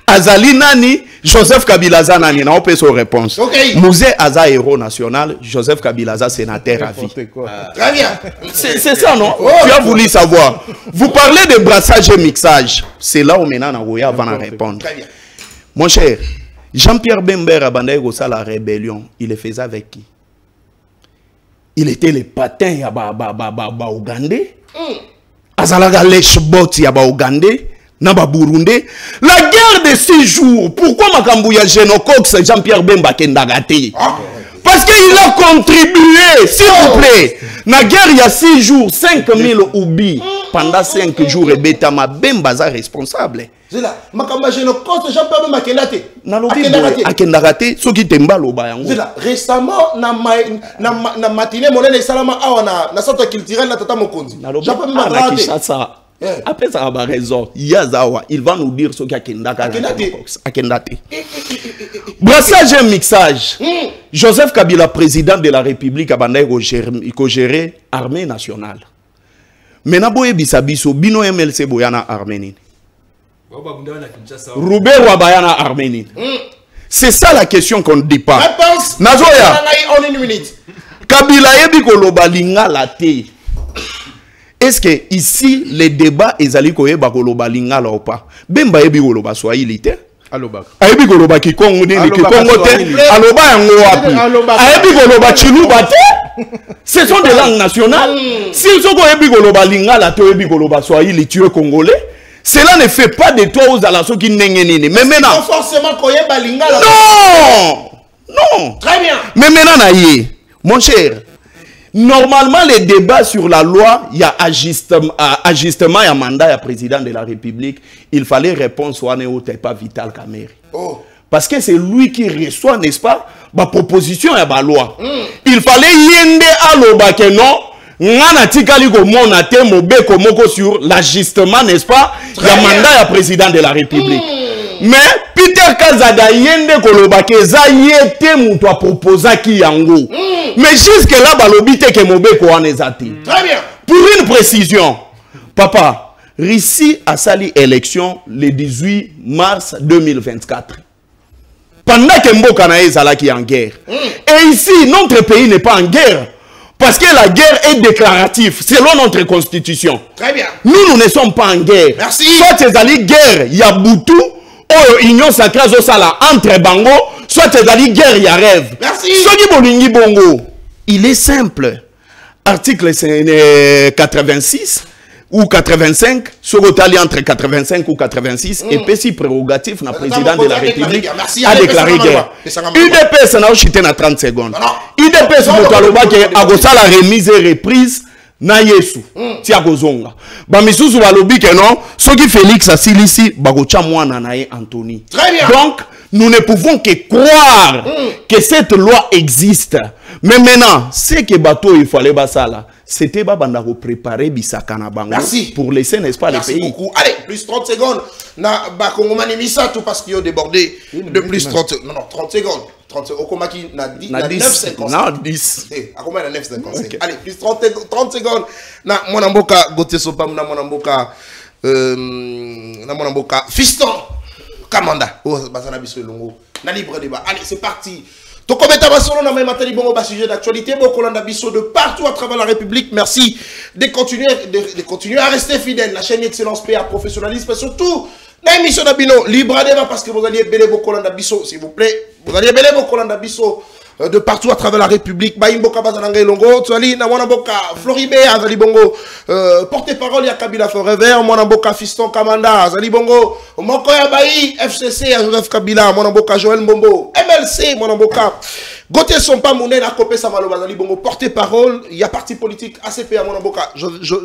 Azali Nani, Joseph Kabila Zanani, on peut son réponse. Mouzé Aza héros national, Joseph Kabila sénateur à vie. Très bien. C'est ça, non? Tu as voulu savoir. Vous parlez de brassage et mixage. C'est là où maintenant on va répondre. Très bien. Mon cher, Jean-Pierre Bember a bandé la rébellion. Il le faisait avec qui? Il était le patin à Ougandais. Azalaga lèche-bot à Ougandais. Naba Burundi, la guerre de 6 jours. Pourquoi Makambouya Genocox Jean-Pierre Bemba Kendagate? Parce qu'il a contribué, s'il vous plaît. La guerre il y a 6 jours, 5000 oubis. Pendant 5 jours, et Betama Bemba est responsable. C'est là. Makamba Genocox Jean-Pierre Bemba Kendagate. Akendagate, ce qui t'emballe au bayan. C'est là. Récemment, na matinée, mon élève Salama Awana, na sorte culturelle, na Tata Mokonzi. Jean-Pierre Bemba Kendagate. Après ça va raison. Yazawa, il va nous dire ce qu'il y a Kendate. Brassage et mixage. Joseph Kabila, président de la République, a géré l'armée nationale. Maintenant, boye bisabiso, bino MLC boyana arménine. Roubert Wabayana arménine. C'est ça la question qu'on ne dit pas. Réponse. Nazoya. En une minute. Kabila yebi koloba linga late. Est-ce que ici les débats ezali koyeba koloba lingala ou pas? Bemba yebi koloba swahili te. Aloba. Ayebi koloba kikongo nini kikongo te. Aloba yango wapi? Ayebi koloba chiluba te. Ce sont des langues nationales. S'ils sont koyebi koloba lingala te yebi koloba swahili, tu es congolais. Cela ne fait pas de toi aux alasso qui n'engenini. Mais maintenant. Forcément koyeba lingala. Non. Non. Très bien. Mais maintenant naïe, mon cher. Normalement, les débats sur la loi, il y a ajustement et mandat à président de la République. Il fallait répondre soit pas Vital Kamerhe. Oh. Parce que c'est lui qui reçoit, n'est-ce pas, ma proposition et ma loi. Il fallait yende aloba que non, ngana tikali ko monate mobe komoko sur l'ajustement, n'est-ce pas, il y a mandat à président de la République. Mais Peter Kazada yende kolobake eza yete muto a proposé ki yango. Mais jusque là balobi te ke mobeko wana ezati. Très bien. Pour une précision, papa, Russie a sali élection le 18 mars 2024. Pendant que Mboka na ezalaki en guerre. Et ici, notre pays n'est pas en guerre. Parce que la guerre est déclarative, selon notre constitution. Très bien. Nous ne sommes pas en guerre. Merci. Soit c'est la guerre, il y a Boutou, ou Union Sacrée Zosala entre Bango, soit c'est la guerre, il y a rêve. Merci. Soki Bolingi Bongo, il est simple. Article 86 ou 85, sur le entre 85 ou 86, et puis prérogatif, le président de la République a déclaré guerre. UDPS n'a pas na 30 secondes. UDPS a la remise et reprise na Yesu. Tia Gozonga. Ba misusu balobi ke non, soki Félix asilisi bagocha mwana na Anthony. Très bien. Donc, nous ne pouvons que croire que cette loi existe. Mais maintenant, ce que bateau il fallait basala, c'était banda préparer Bisakana Bango. Merci. Pour laisser, n'est-ce pas, Merci les pays. beaucoup. Allez, plus 30 secondes. Na Bakongomani Misa, tout parce qu'il y a débordé de plus 30 secondes. Non, 30 secondes. 30 secondes. Okomaki na 9,55. Non, 10. À combien na 9,55? Okay. Allez, plus 30 secondes. Na Monamboka Gote Sopam, na Monamboka Fiston Kamanda. Oh, Basana Biso Longo. Na libre débat. Allez, c'est parti. Tokometa Basolo na même matali bongo sujet d'actualité Bokolanda Biso de partout à travers la République. Merci de continuer à rester fidèle. La chaîne Excellence PA professionnalisme et surtout l'émission d'Abino libre débat parce que vous allez belé Bokolanda Biso s'il vous plaît. Vous allez belé Bokolanda Biso de partout à travers la République. Baimboka Bazananga Longo, Tsali na Mwanamboka Floribé Azali Bongo porte-parole ya Kabila Forever, Mwanamboka Fiston Kamanda Azali Bongo, Mokoya Bayi FCC Joseph Kabila, Mwanamboka Joël Mbombo, MLC Mwanamboka Gote Sompa Mouné na Kopé Samalo Azali Bongo porte-parole, il y a parti politique ACP à Mwanamboka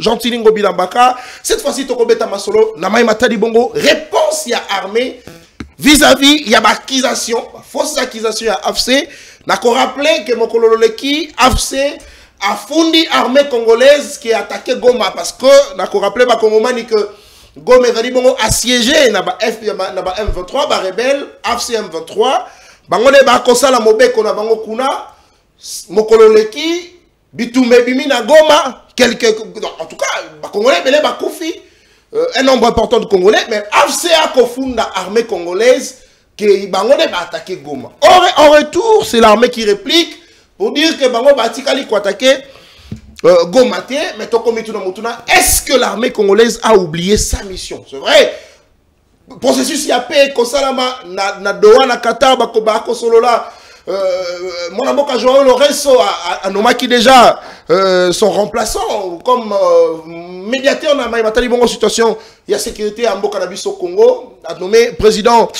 Gentilingo Bilambaka. Cette fois-ci Tokobeta Masolo na Maï Matali Bongo, réponse ya armée vis-à-vis il y a accusation, fausse accusation à AFC. N'a qu'à rappeler que Mokololeki AFC a fourni armée congolaise qui a attaqué Goma parce que n'a qu'à rappeler ba Kongomani que Goma est assiégé na ba M23 ba rebelle AFC M23 bangone ba kosala mobeko na bango kuna Mokololeki bitumbe bimi na Goma en tout cas ba Congolais belé ba kufi un nombre important de Congolais mais AFC a kofunda armée congolaise que Bango va attaquer Goma. En retour, c'est l'armée qui réplique pour dire que Bango va attaquer Goma. Mais est-ce que l'armée congolaise a oublié sa mission? C'est vrai. Processus y a paix, Kosalama, na Doha, na Qatar, Bakoba, Kosolola, mon avocat Joël Lorenzo a nommé qui déjà son remplaçant comme médiateur dans la bonne situation. Il y a sécurité à Mbokanabiso au Congo, a nommé président.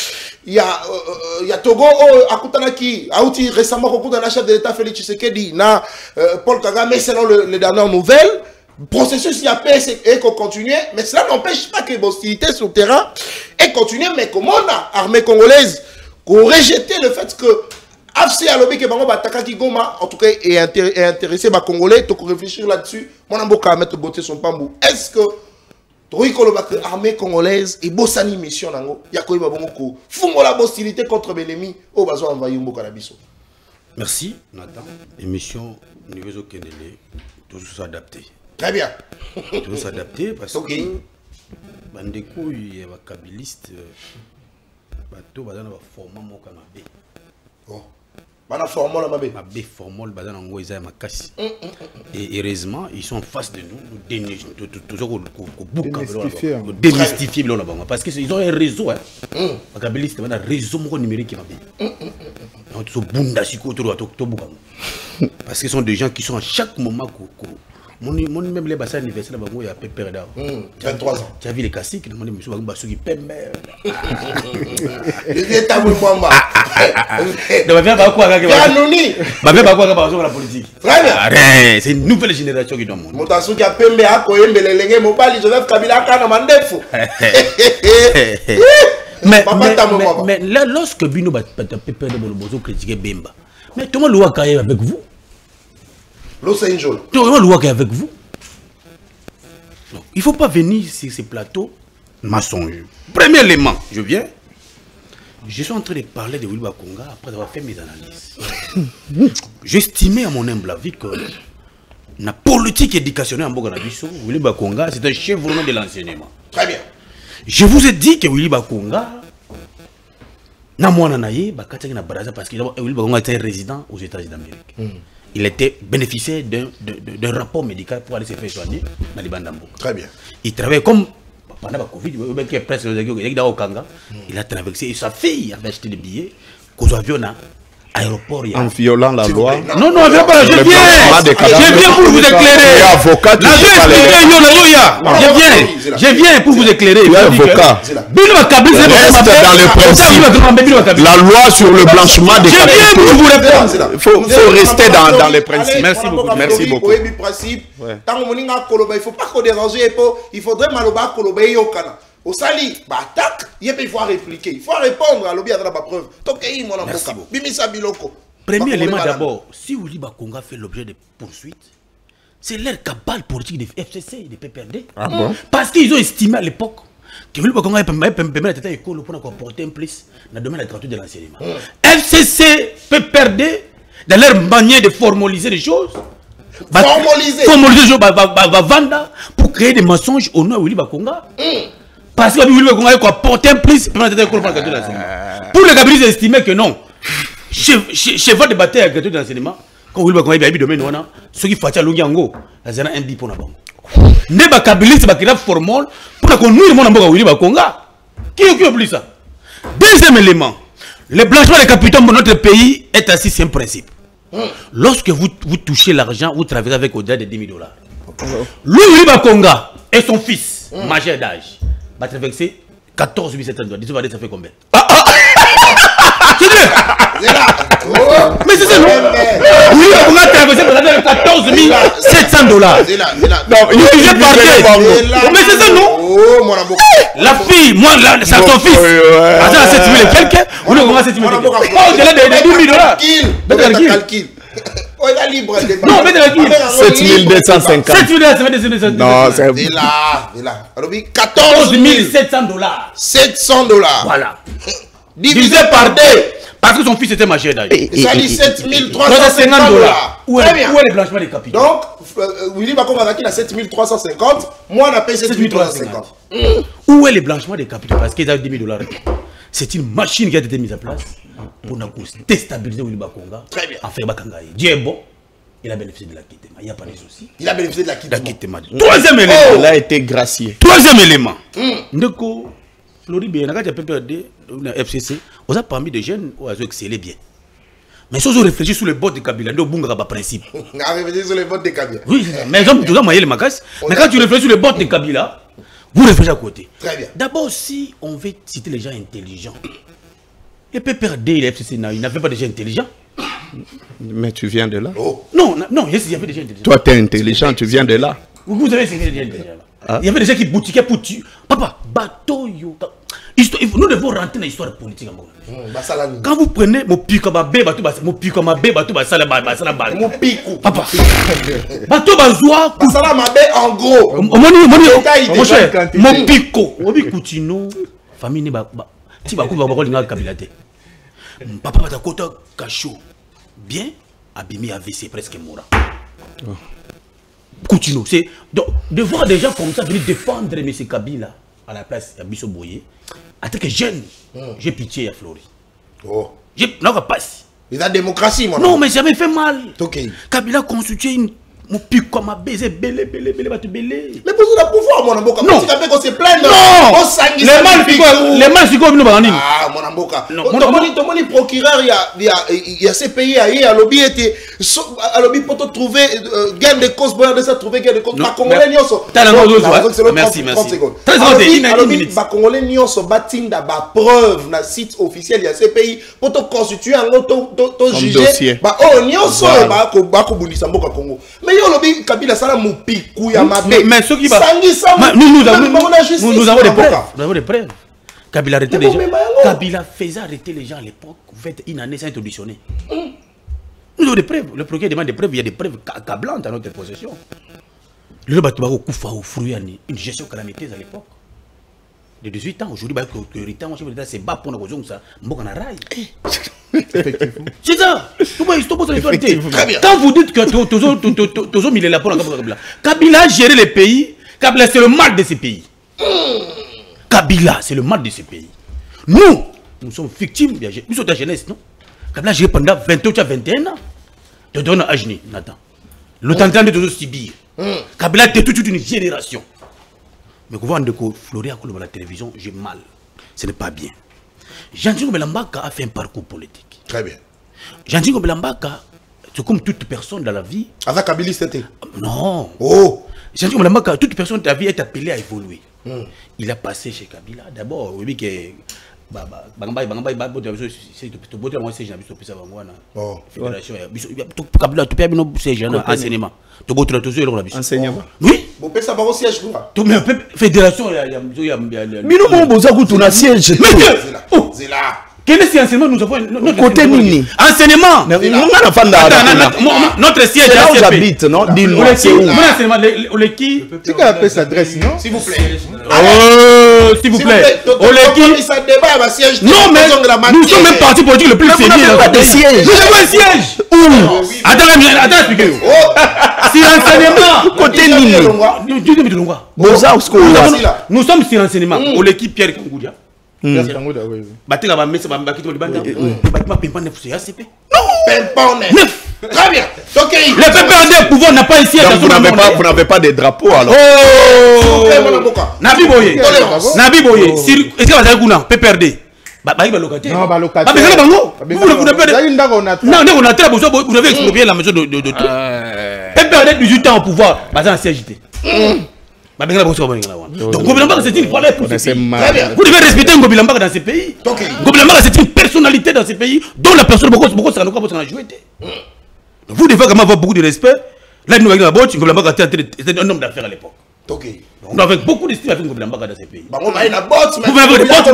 Il y a Togo, Akutanaki, Aouti récemment rencontré un chef de l'État Félix Tshisekedi, na Paul Kagame, selon les dernières nouvelles. Processus il y a paix et qu'on continue, mais cela n'empêche pas que l'hostilité sur le terrain est continuée, mais comment la armée congolaise qu'on rejeté le fait que AFC a lobby que Bango Batakaki Goma, en tout cas, est intéressé par Congolais, donc réfléchir là-dessus, mon amboka mettre Gauthier son pambou. Est-ce que l'armée congolaise est bossani mission nango, yakoy babongo fungo la hostilité contre l'ennemi au bazo envahi mboka na biso. Merci Nathan. Émission niveau Kendele, toujours s'adapter. Très bien. Toujours s'adapter parce que bandeko il y a kabiliste bato bazana ba format moka mabe. Oh. Bana formol mabe. Mabe formol bazana ngo isa makasi. Et heureusement, ils sont en face de nous, toujours démystifier là bas parce que ils ont un réseau hein. Bakabiliste bana réseau moko numérique mabe. Donc so bunda siko to to buka. Parce que ce sont des gens qui sont à chaque moment mon même les bassins anniversaire il y a peur d'art. 23 ans. Tu as vu les classiques, le monde monsieur Bagba qui pembe. Les étables mwamba. Ne va pas quoi avec Anoni. Va pas quoi avec la politique. Très bien. C'est une nouvelle génération qui doit monter. Motasu qui a pembe a koyembe lelenge mobali Joseph Kabila kana mandefo. Mais là lorsque Bino va pepper de bozo critiquer Bemba. Mais comment le voit avec vous? Los Angeles. Tout le monde avec vous. Donc, il ne faut pas venir sur ces plateaux mensongers. Premier élément, je viens. Je suis en train de parler de Willy Bakonga après avoir fait mes analyses. J'estimais à mon humble avis que la politique éducationnelle en Boganabiso, Willy Bakonga, c'est un chevronnement de l'enseignement. Très bien. Je vous ai dit que Willy Bakonga, parce que Willy Bakonga était résident aux États-Unis d'Amérique. Il était bénéficiaire d'un rapport médical pour aller se faire soigner dans les Bandambo. Très bien. Il travaillait comme pendant la Covid, il a traversé et sa fille avait acheté des billets qu'aux avions aéroport. En violant la loi. Non, non, je viens pour vous éclairer. Avocat, je viens pour vous éclairer. Avocat. Reste dans le principe. La loi sur le blanchiment des capitaux. Il faut rester dans les principes. Merci beaucoup. Merci beaucoup. Il ne faut pas qu'on dérange. Il faudrait maloba koloba yokana. Au sali, attaque, il faut répliquer. Il faut répondre à l'objet de la preuve. Premier élément d'abord, si Willy Bakonga fait l'objet de poursuites, c'est leur cabale politique des FCC, des PPRD. Ah bon? Parce qu'ils ont estimé à l'époque que Willy Bakonga permet à l'école pour porter un plus dans le domaine de la gratuité de l'enseignement. FCC, PPRD, dans leur manière de formaliser les choses, formaliser les choses, va vendre pour créer des mensonges au nom de Willy Bakonga. Parce que Willy Bakonga a porté un plus pour le cabinet, ils estimaient que non. Chez votre bataille à la gratuité de l'enseignement, quand Willy Bakonga a eu domaine, ceux qui font ça, c'est un bi pour la banque. Ne pas cabinet, c'est pas formol pour qu'on nous demande à Willy Bakonga. Qui oublie ça? Deuxième élément, le blanchiment des capitaux dans notre pays est assis sur un principe. Lorsque vous touchez l'argent, vous traversez avec au-delà de 10 000 $. Lui, Willy Bakonga et son fils, majeur d'âge, va traverser 14 700 $. Ça fait combien? Mais c'est ça, non? Oui, on a traversé 14 700 $. Mais c'est ça, non? La fille, moi, c'est son fils. À 7 000 et quelques, on a 7 000 et quelques. Au-delà de 10 000 $. Non, mais 7250. 7 Non, c'est 14 700 $. 700 $. Voilà. Divisé par 2. Parce que son fils était majeur d'âge. Ça dit 7 350 $. Où est le blanchiment des capitaux? Donc, Willy Bakonga a 7 350. Moi, on a payé 7 350. Où est le blanchiment des capitaux? Parce qu'ils avaient 10 000 $. C'est une machine qui a été mise en place pour déstabiliser Willy Bakonga. Très bien. En fait, Bakangaï. Dieu est bon. Il a bénéficié de l'acquittement. Il n'y a pas de souci. Il a bénéficié de l'acquittement. Troisième élément. Il a été gracié. Troisième élément. Ndeko, Floride, il y a un PPRD, FCC. On a parmi des jeunes qui ont excellé bien. Mais si on réfléchit sur le bord de Kabila, on a un principe. On a réfléchi sur le bord de Kabila. Oui, mais tu as moyen les magasins. Mais quand tu réfléchis sur le bord de Kabila, vous réfléchissez à côté. Très bien. D'abord, si on veut citer les gens intelligents, les PPRD et les FCC, ils n'avaient pas de gens intelligents. Mais tu viens de là. Oh. Non, il y avait des gens intelligents. Toi, tu es intelligent, tu viens de là. Vous avez essayé des gens intelligents là. Il y avait des gens qui boutiquaient pour tuer. Papa, bateau, nous devons rentrer dans l'histoire politique. Quand vous prenez mon pico, mon papa, bateau, bazoua, en gros. Mon pico, famille, si vous avez Kabilate. Papa, votre côté cachot, bien, abîmé AVC, presque mort. Continue. C'est de voir des gens comme ça venir défendre M. Kabila à la place de Bisso Boye. En tant que jeune, j'ai pitié à Flori. Oh. Non, pas passe. Mais la démocratie, mon non, mais ça m'a fait mal. Ok. Kabila constitué une. Mon pic comme un baiser, belé. Mais pour le pouvoir, mon amboka. Non. On se plaint. Non. Les mal, c'est comme nous, ah, mon amboka. Mon procureur, il y a ces pays, il y a lobby été. À lobby pour trouver gain de cause, pour ça trouver gain de cause. Pas congolais, merci. 30 secondes. Très congolais, nyonso batinda ba preuve na site officiel, il y a ces pays pour te constituer un auto juger. Bah oh, nyonso ba ko bulisa mboka Congo. Mais yo lobby Kabila sala mupiku ya mabe. Mais ceux qui va nous avons des preuves. Nous avons des preuves. Kabila arrêtait les gens. Kabila faisait arrêter les gens à l'époque. Vous faites une année sans être auditionné. Nous avons des preuves. Le procureur demande des preuves. Il y a des preuves accablantes à notre possession. Le Batouba Koufa au fruit une gestion calamiteuse à l'époque. de 18 ans. Aujourd'hui, c'est bas pour nous ça. C'est ça. Très bien. Quand vous dites que Tozo il est là pour Kabila a géré les pays. Kabila, c'est le mal de ces pays. Kabila, c'est le mal de ces pays. Nous sommes victimes. Nous sommes de la jeunesse, non? Kabila a géré pendant 28 à 21 ans. De donner à Ajni, Nathan. Le temps de Tozo Sibir. Kabila a toute une génération. Mais quand on voit Floria à la télévision, j'ai mal. Ce n'est pas bien. Jean-Djingo Belambaka a fait un parcours politique. Très bien. Jean-Djingo Belambaka, c'est comme toute personne dans la vie. Avec Kabila, c'était. Non. Oh. Jean-Djingo Belambaka, toute personne dans la vie est appelée à évoluer. Il a passé chez Kabila. D'abord, oui, que. Enseignement. Oui. Fédération. Siège. Quel est l'enseignement nous avons côté Nini? Enseignement. Notre siège là où j'habite, non? Dis-moi, c'est où? Tu peux appeler sa adresse, non? S'il vous plaît. S'il vous plaît. Non, mais nous sommes même partis pour dire le plus sérieux. Nous n'avons pas de siège. Nous avons un siège. Où? Attends, expliquez. Si l'enseignement. Côté Nini. Nous sommes sur l'enseignement. Pour l'équipe Pierre Kangoudia. Très bien. Donc, le PPRD pouvoir n'a pas ici. Vous n'avez pas de drapeau alors. Oh, Nabi Boye. Nabi Boye. Est-ce que vous avez un PPRD? Non, vous avez exproprié la maison de tout. PPRD 18 ans au pouvoir. Basé en CGT. Donc Gobilambaka c'est une valeur pour ce pays. Vous devez respecter Gobilambaka dans ce pays. Gobilambaka c'est une personnalité dans ce pays dont la personne beaucoup a joué. Vous devez quand même avoir beaucoup de respect. Là nous avons la botte, Gobilambaka était un homme d'affaires à l'époque. On avait beaucoup d'estime avec Gobilambaka dans ce pays. Vous avez des bottes,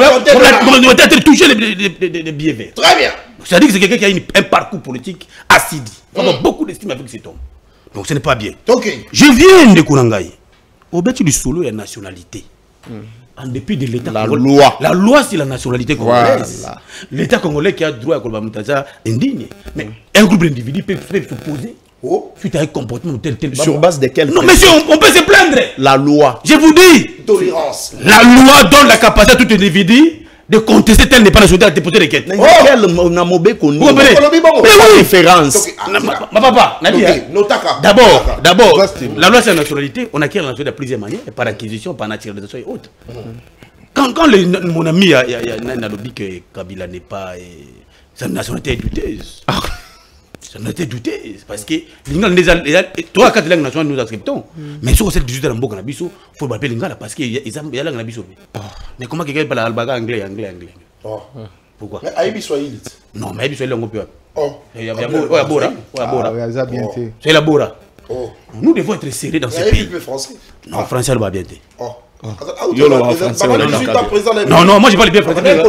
vous avez touché les billets verts. Très bien. C'est-à-dire que c'est quelqu'un qui a un parcours politique assidu. On a beaucoup d'estime avec cet homme. Donc ce n'est pas bien. Je viens de Kourangaï. Au bête du solo, il y a nationalité. En dépit de l'État. La loi. La loi, c'est la nationalité congolaise. Voilà. L'État congolais qui a droit à Kolba Mutaza indigne. Mais un groupe d'individus peut s'opposer suite à un comportement tel. Sur base de quel? Non, monsieur, on peut se plaindre. La loi. Je vous dis. Tolérance. La loi donne la capacité à tout individu de contester tel n'est pas la société à déposer des quêtes. Quel Namobé connu? Vous comprenez? Mais oui. Référence. Ma papa, d'abord, la loi c'est la nationalité. On acquiert la nationalité de plusieurs manières, par acquisition, par naturalisation et autres. Quand mon ami a dit que Kabila n'est pas. Sa nationalité est douteuse. Ça n'a été douté, parce que toi, quand tu es nationale, nous acceptons. Mais si on sait que 18 ans, il faut appeler l'ingala parce qu'il y a l'angla. Mais comment quelqu'un parle albaga anglais? Pourquoi? Mais Aïbi Swahili. Non, mais Aïbi Swahili, on peut. Il y a Bora. C'est la Bora. Nous devons être serrés dans ce pays. Aïbi français. Non, français, elle va bien. Non, moi je parle bien français.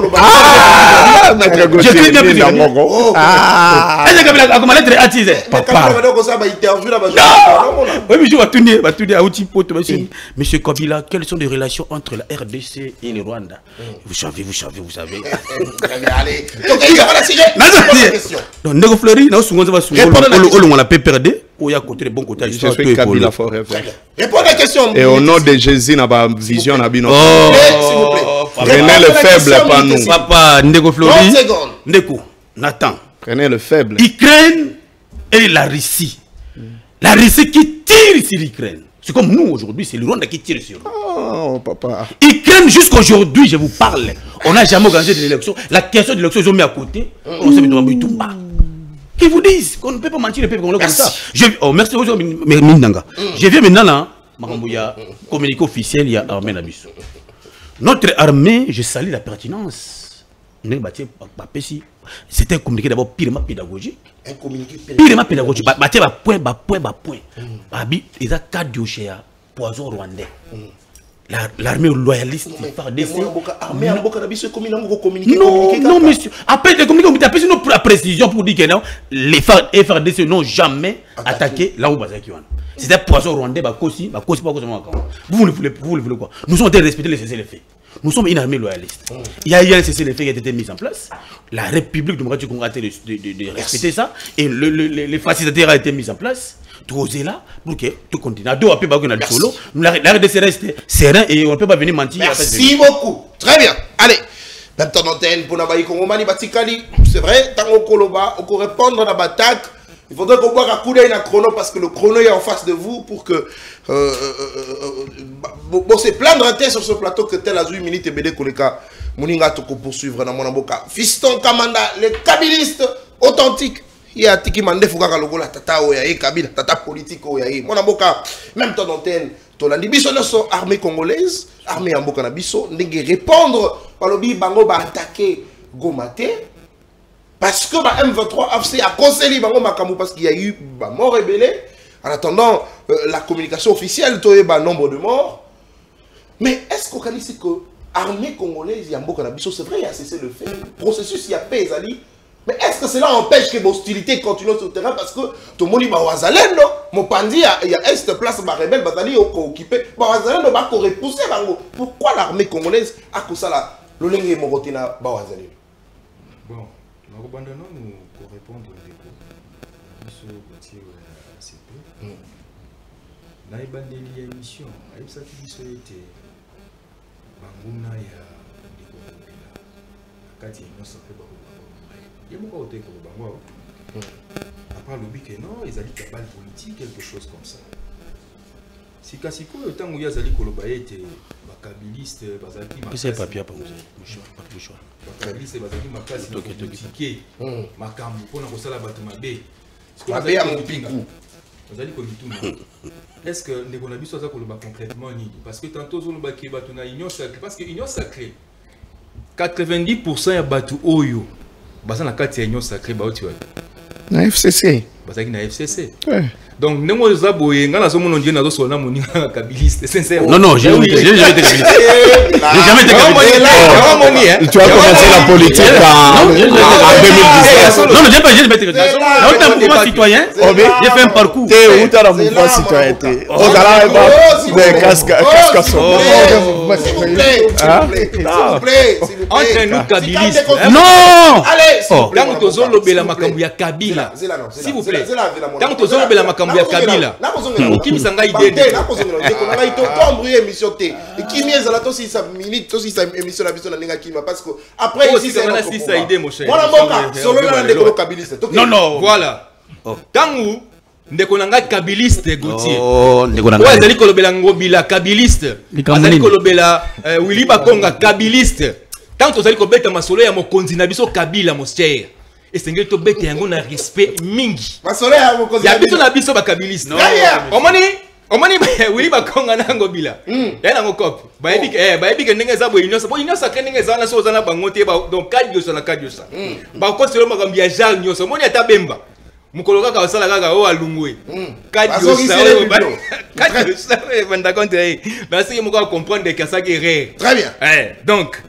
Monsieur Kabila, quelles sont les relations entre la RDC et le Rwanda? Vous savez. Allez. Donc, Nego Fleury, on l'a PPRD. Où il y a côté les bons côtés. Je suis Kabila Forever. Réponds à la question. Et au nom de Jésus, n'a pas vision, n'a pas. Oh, s'il vous plaît. Prenez le faible, pas nous. Papa, Nego Fleury. Ndeko, Nathan. Prenez le faible. Ukraine et la Russie. La Russie qui tire sur l'Ukraine. C'est comme nous aujourd'hui, c'est le Rwanda qui tire sur nous. Oh, papa. Ukraine, jusqu'aujourd'hui, je vous parle. On n'a jamais organisé de l'élection. La question de l'élection, ils ont mis à côté. On s'est mis dans le Tumba. Qui vous disent qu'on ne peut pas mentir le peuple comme ça. Merci beaucoup, Mindanga. Je viens maintenant là, il y a communiqué officiel, il y a armée Nabiso. Notre armée, je salue la pertinence. C'était un communiqué d'abord purement pédagogique. Un communiqué purement pédagogique. Point. Ils ont 4 diochea, poison rwandais. L'armée loyaliste, non, monsieur. Après, les communiqués, nous la précision pour dire que non, les FRDC n'ont jamais attaqué là où Bazakiwan. C'était poison rwandais, vous le voulez quoi? Nous sommes en train de respecter les faits. Nous sommes une armée loyaliste. Il y a eu un cessez-le-feu qui a été mis en place. La République démocratique du Congo a été de respecter ça. Et les facilitateurs ont été mis en place. Tout là pour que tout continue. L'arrêt de rester serein et on ne peut pas venir mentir. Merci beaucoup. Très bien. Allez. Même temps d'antenne pour Nabaï Kongomani Batikali. C'est vrai, tant qu'on Koloba, on peut répondre à l'attaque. Il faudrait qu'on voit un coup d'œil dans le chrono parce que le chrono est en face de vous pour que. Bon, c'est plein de ratés sur ce plateau que tel a 8 minutes et BD Koleka. Moninga Toko poursuivre dans mon amboka. Fiston Kamanda, les kabilistes authentiques. Il y a Tiki Mande Fouka Logola, Tata Oyaye, Kabila, Tata politique Oyaye. Mon amboka, même temps d'antenne. Tolandi Biso, nous sommes armée congolaise, armée Amboka Nabiso, n'est répondre par le Bango va attaquer Gomaté. Parce que M23 AFC a conseillé Bango Makamou parce qu'il y a eu mort rebellé. En attendant la communication officielle, il y a un nombre de morts. Mais est-ce qu'on dit que l'armée congolaise, il y a Amboka Nabiso, c'est vrai, il y a cessé le fait. Le processus, il y a paix, Ali. Mais est-ce que cela empêche que l'hostilité continue sur le terrain parce que tout le monde est Wazalendo, mon pandi, il y a cette place, ma rebelle, Bazali, occupé. Wazalendo va repousser. Pourquoi l'armée congolaise a que ça là, le lingue Morotina, Wazalendo? Bon, nous répondons pour répondre au dépôt. Monsieur Gauthier ACP. Dans les bandes de l'émission, il y a qui été Bangouna et Kati, nous sommes il y a beaucoup de choses. À part le bic, non, ils ont dit qu'il y a une balle politique, quelque chose comme ça. Si Kassiko, le temps où il y a Zali Kolobaye était bakabiliste, Bazaki, c'est papier pour nous. Bakabiliste, Bazaki, Makasi, politique, Makambu, pour nous ça la Batumabé. Mabé à mon picou. Zali Kolituma. Est-ce que nous avons besoin de ça concrètement? Parce que tantôt, nous avons besoin de l'union sacrée. Parce que l'union sacrée, 90% de Batu Oyo. Basa na kati ya union sacrée ba oti wapi na FCC basa ki na FCC donc nemo za boye ngana so mono ndiye na zo sona moni na kabiliste sincèrement non j'ai jamais été kabiliste j'ai jamais été kabiliste tu as commencé la politique en 2017 non j'ai pas été kabiliste non t'es un mouvement citoyen j'ai fait un parcours t'es où t'as un mouvement citoyen aux ala de casque s'il vous plaît entre nous kabilistes non allez tant que tozolobela makambo ya Kabila s'il vous plaît tant que tozolobela makambo ya Kabila okimisa ngai idée non non voilà tangu ndeko nanga kabiliste Gauthier ndeko nanga azali kolobela ngobila kabiliste azali kolobela Willy Bakonga kabiliste tant tozali kobeta masolo ya mokonzi na biso Kabila moscher esengeli tobeta yango na respect mingi masolo ya mokonzi ya biso na biso bakabiliste omoni Willy Bakonga na ngobila ya nango kope bayebi ke ndenge eza boye union sacrée ndenge eza na so ozana bango te donc kadiosa na kadiosa bakoselo makambo ya genre nyonso omoni ata bemba mukolo kaka osala kaka o alungwe kadiosa banda contre parce que moko comprendre que ça guerre très bien donc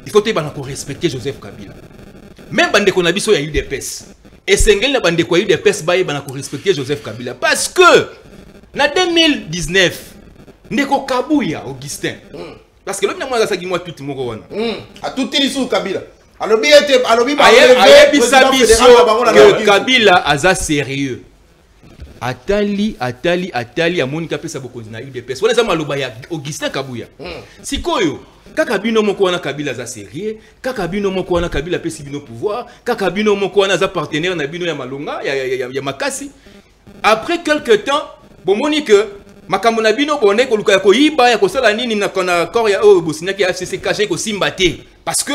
il faut respecter Joseph Kabila même bande ko na biso ya UDPS esengeli na bande ko ya UDPS baye bana ko respecter Joseph Kabila parce que na 2019 ndeko Kabuya Augustin parce que l'homme na mwa saki mwa tout moko wana a tout ilisu Kabila alobi que Kabila aza sérieux atali a monika pesa bokonzi na UDPS wana za maloba ya Augustin Kabuya sikoyo kaka bino moko wana Kabila za sérieux kaka bino moko wana Kabila pesi bino pouvoir kaka bino moko wana za partenaire na bino ya malonga ya makasi après quelque temps bomoni que makambo na bino bonne ko luka ko yiba ya ko sala nini na kona corps ya o bosinya ki FCC caché ko simbaté parce que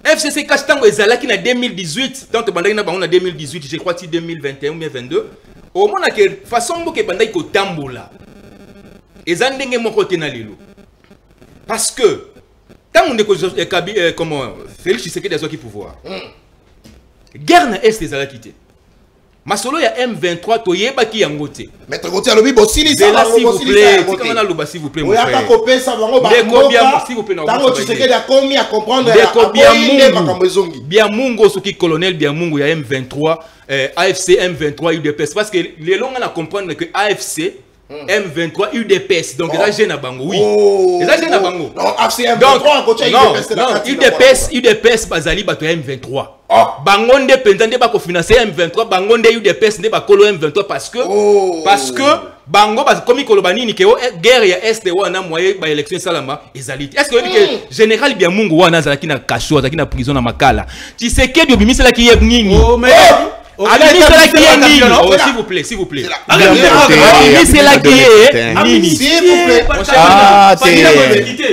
FCC caché tango ezalaki na 2018 tant bandaki na bango na 2018 je crois que 2021 ou 2022 au mona que façon boke bandaki ko tambola ezandenge moko tena lelo parce que tant on est comment Félix Tshisekedi a qui pouvoir guerre na est ezalaki quitté masolo ya M23 toyeba ki yango te maître Gauthier alobi bosili ça s'il vous plaît tikana loba s'il vous plaît mon frère kopesa bango ba s'il vous plaît tango Tshisekedi a commis à comprendre bien mungo soki colonel bien mungo ya M23 AFC M23 UDPS parce que les longs on a comprendre que AFC M23 UDPS donc les agents à bango oui les agents à bango non UDPS bazali bato M23 bango nde penza nde bako financer M23 bango nde UDPS nde bakolo M23 parce que bango comme koloba nini ke guerre ya est wana moyen ba élection salama ezali est-ce que général bien mungu wana azalaki na kasho azalaki na prison na makala tu sais que bimisela ki yeb nini s'il vous plaît. S'il vous plaît.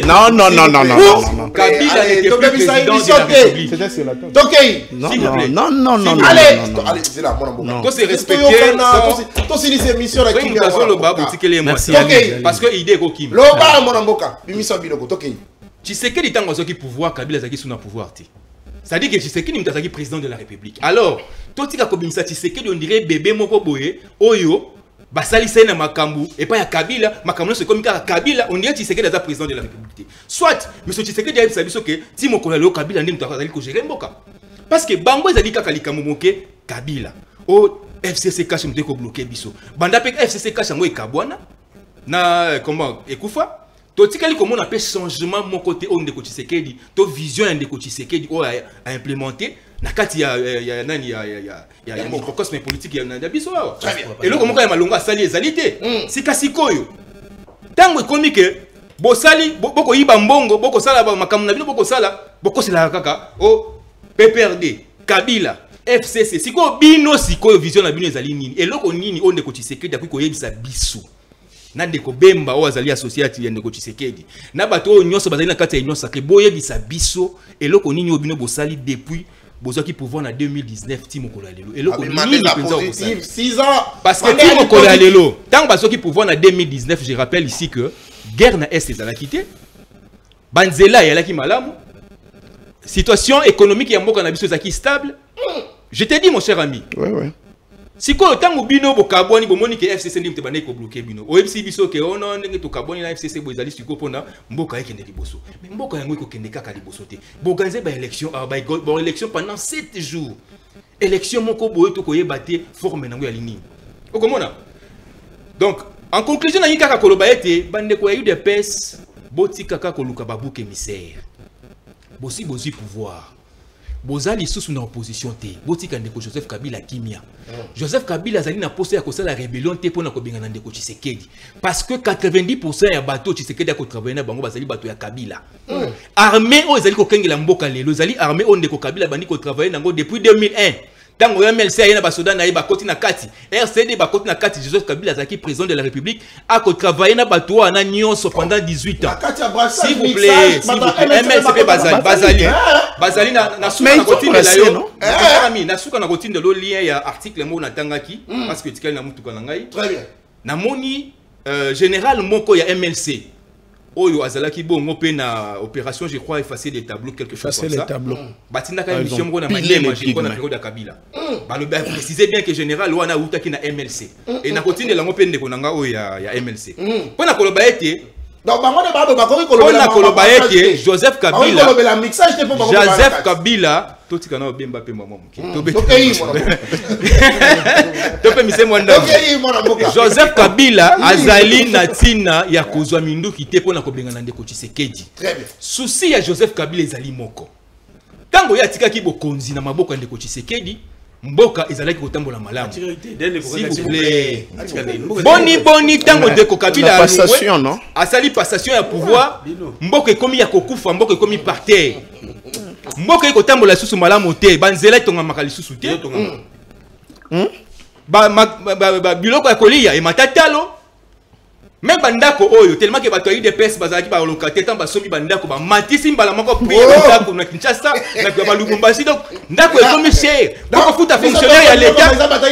Non. Kabila n'était plus président de la République. Non. Allez, c'est là, mon toi c'est respecté. Toi c'est les émissions là qui parce que idée ko kim. Loba mon amboka, émission biloko toke. Tu sais que les temps qui pouvoir Kabila zaki sous na pouvoir ti. Ça dit que tu sais que Nimtazaki président de la République. Alors, toi tu as tu sais que on dirait bébé moko boye oyo basali sena makambu et pas ya Kabila, makambu c'est comme Kabila, on dirait tu sais que est président de la République. Soit monsieur tu sais que dia sabiso que ti moko la Kabila ndi mutazali ko gérer mboka. Parce que bango ezali kaka likamomoke Kabila. O FCC cache muteko bloquer biso. Banda pe FCC cache ngo ekabwana na comment ekufa. Totikali comment on appelle changement mon côté on ndeko Tshisekedi to vision ndeko Tshisekedi o a implémenté na kati ya microcosme politique ya biso wa et le comment ka malonga sali ezalité sikasikoyo tango ekomi ke bosali boko yiba mbongo boko sala ba makamu na bino boko sala boko sala kaka o PPRD Kabila FCC siko bino sikoyo vision na bino ezali nini et loko nini on ndeko Tshisekedi akiko yebisa biso na ndeko Bemba o azali associati ya ndeko Tshisekedi na bato o nyonso bazali na kati ya nyonso ke boye bisa biso eloko nini obino bosali depuis bozaki pouvoir na 2019 ti mokolo lelo eloko nini penza positif 6 ans parce que ti mokolo lelo tant bazoki pouvoir na 2019 je rappelle ici que guerre na est ezala quitté banzela ya laki malamu situation économique ya mboka na biso ezaki stable je te dis mon cher ami ouais si ko tango bino bokaboni bomoni ke FCC ndimte bane ko bloquer bino OFC biso ke ono ndenge to kaboni na FCC bozali siko pona mboka yeke ndeli boso mais mboka yango ko kende kaka liboso te boganze ba élection ba élection pendant 7 jours élection moko boye to koyeba te forme nango ya lini okomona donc en conclusion na yika koloba ete bande ko ya UDPS boti kaka koluka babuke émissaire bosi pouvoir bozali sous na opposition te botika ndeko Joseph Kabila kimia Joseph Kabila azali na poste ya kosala rébellion te pona ko bengana ndeko Tshisekedi parce que 90% ya bato Tshisekedi ko travailler na bango bazali bato ya Kabila armée o ezali ko kengela mboka lelo ezali armée o ndeko Kabila bandi ko travailler nango depuis 2001 tango ya MLC ayena basoda na bakoti na kati RCD bakoti na kati Joseph Kabila azaki président de la République a ko travailler na bato wana nyonso pendant 18 ans s'il vous plaît MLC bazali na suka na kotinda la yo ami na suka na kotinda lo lien ya article mo na tangaki parce que tikali na mutuka na ngai très bien na moni général moko ya MLC oyo azalaki bongo pe na opération je crois effacer des tableaux quelque chose comme ça batinda ka émission moko na malema je crois na période ya Kabila balo ba préciser bien que général wana utaki na MLC et na kotinda la mo pe ndeko nanga oyo ya MLC pona koloba ete donc bango de bakoki koloba ete Joseph Kabila totika na Bemba pe mama muke tope mise mwanda Joseph Kabila azali na tina ya kozwa minduki te pona kobengana ndeko Tshisekedi très bien souci ya Joseph Kabila ezali moko tango ya tikaki bokonzi na maboko ya ndeko Tshisekedi mboka ezalaki kotambola malamu s'il vous plaît boni tango ndeko Kabila passation non asali passation ya pouvoir mboka ekomi ya kokufa mboka ekomi par terre mboka ekotambola susu malamu te banzela tonga makali susu te biloko ya kolia ematatalo même bandako oyo tellement que bato UDPS bazalaki ba locataire tant basomi bandako ba matisi mbala moko prier bandako na Kinshasa na ba Lubumbashi donc ndako ekomi cher bako futa fonctionnaire ya l'état bato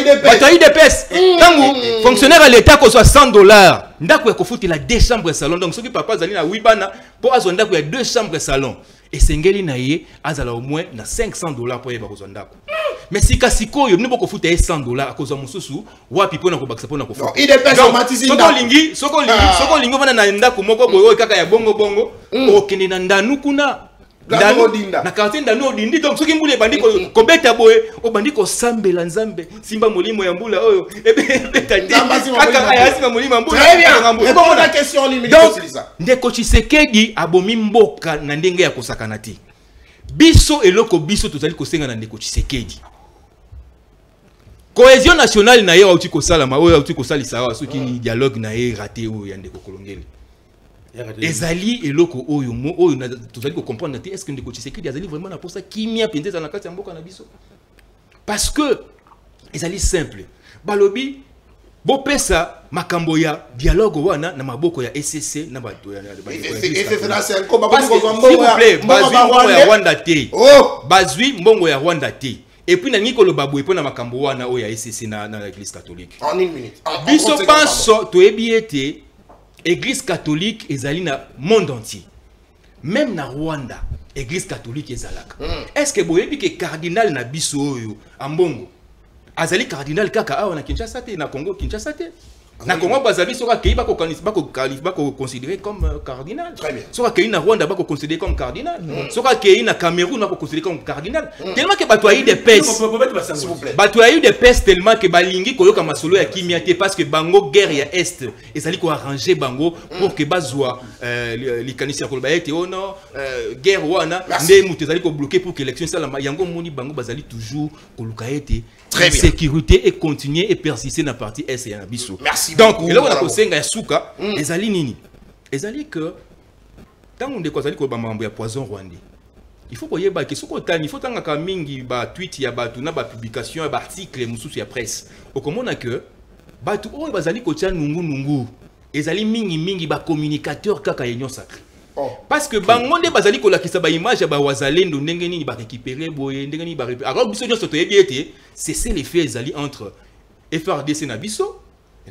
UDPS tango fonctionnaire ya l'état ko soit $100 ndako ya kofuti la 2 chambres salon donc soki papa zali na wibana po azo ndako ya 2 chambres salon et sengeli na ye azala au moins na $500 pour yeba kozwa ndako mais si kasikoyo ni boko futa $100 akozwa mususu wapi pona ko bakisa pona ko futa IDPS matisi soko lingi vana na ndako moko boyo kaka ya bongo okende na ndanu kuna na quartier ndano odindi donc soki mbula ebandi kobeta boye obandi kosambela nzambe simba molimo ya mbula oyo ebeta te kaka aya simba molimo ya mbula donc ndeko Tshisekedi abomi mboka na ndenge ya kosakana te biso eloko biso tozali kosenga na ndeko Tshisekedi cohésion nationale na ye auti kosalama oyo auti kosalisa awa soki dialogue na ye raté oyo ya ndeko Kolongeli ezali eloko oyo tozali ko comprendre te est-ce que ndeko Tshisekedi azali vraiment na posa kimia penza na kati ya mboka na biso parce que ezali simple balobi bopesa makambo ya dialogue wana na maboko ya SCC na bato ya Rwanda te bazwi mbongo ya Rwanda te et puis na ngikolo babwe po na makambo wana oyo ya SCC na l'église catholique en une minute biso penso to ebiete Église catholique ezali na monde entier. Même na Rwanda, Église catholique ezalaka. Est-ce que boyebi ke cardinal na biso oyo ambongo azali cardinal kaka awa na Kinshasa te na Congo Kinshasa te. Na Congo Brazzaville soka kei bako considéré comme cardinal. Soka kei na Rwanda bako considéré comme cardinal. Soka kei na Cameroun bako considéré comme cardinal. Tellement que bato ayi des pèses. S'il vous plaît. Bato ayi des pèses tellement que balingi koyoka masolo ya kimia te parce que bango guerre ya est ezali ko arranger bango pour que bazwa likanisi ya koloba ete ono guerre wana nde mutu ezali ko bloquer pour que élection sala yango moni bango bazali toujours koluka ete sécurité et continuer et persister na partie est ya biso. Merci. Donc, il y a un souka, les ali nini. Les ali que, tant qu'on découvre que bamambo ya poison rwandais. Il faut voyer que ce qu'on il faut tant que mingi ba tweet ya ba tuna ba publication ba article mususu ya presse. Au comment on que ba tu o bazali ko tia nungu. Les ali mingi ba communicateur kaka union sacré. Parce que bangonde bazali ko lakisa ba image ba wazalendo ndenge nini ba récupérer boye ndenge nini ba alors biso nyo soto yebi c'est les faits ezali entre FRDC na biso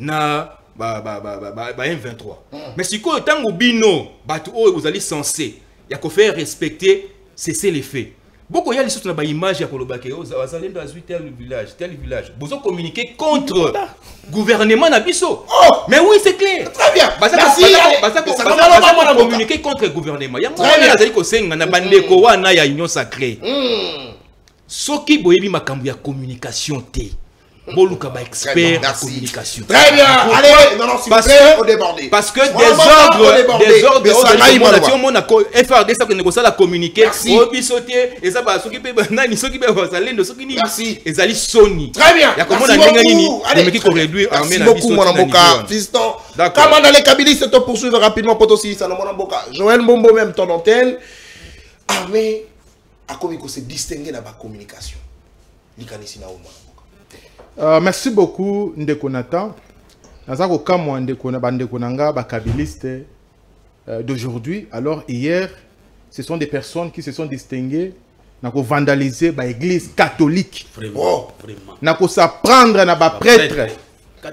na M23 mais si ko tango bino batu oyo vous allez censé ya ko faire respecter cesser les faits beaucoup ya lisoto na ba image ya kolobake wazalendo azui tel village bozo communiquer contre gouvernement na biso mais oui c'est clair très bien basa communiquer contre gouvernement ya mo azali ko senga na bandeko wana ya union sacrée soki boyebi makambo ya communication te Boluka ba expert en communication. Très bien. Allez, non, s'il vous plaît, au débordé. Parce que des ordres, FRD, ça que ça la communiquer. Obisoté, et ça va s'occuper nani, s'occuper de ce qui ni. Merci. Et ça Sony. Très bien. Il y a comment allez, qui réduire armée na biso. Mon amboka, fiston. Comment dans les cabinets se te poursuivre rapidement pour aussi ça mon amboka. Joël Mbombo même ton antenne. Armée a comme il se distinguer dans la communication. Likanisi na oma. Merci beaucoup Ndeko Nathan. Nazako kamwa Ndeko na bandeko nanga ba kabiliste d'aujourd'hui. Alors hier, ce sont des personnes qui se sont distinguées nako vandaliser ba église catholique. Vraiment. Nako s'apprendre na ba prêtre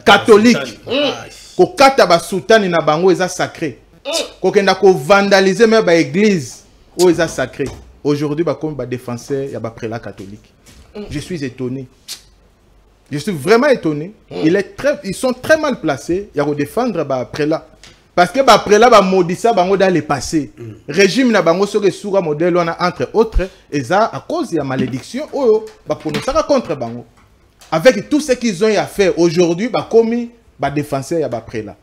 catholique. Ko kata ba soutani na bango eza sacré. Ko kenda ko vandaliser même ba église o eza sacré. Aujourd'hui ba comme ba défenseur ya ba prélat catholique. Je suis étonné. Je suis vraiment étonné. Ils sont très mal placés. Il y a défendre bah prélat. Parce que bah prélat bah maudissa bango dans le passé. Régime na bango sur le modèle on a entre autres et ça à cause de la malédiction oh bah prononcer contre bango. Avec tout ce qu'ils ont à faire aujourd'hui bah commis bah défenseur ya bah prélat.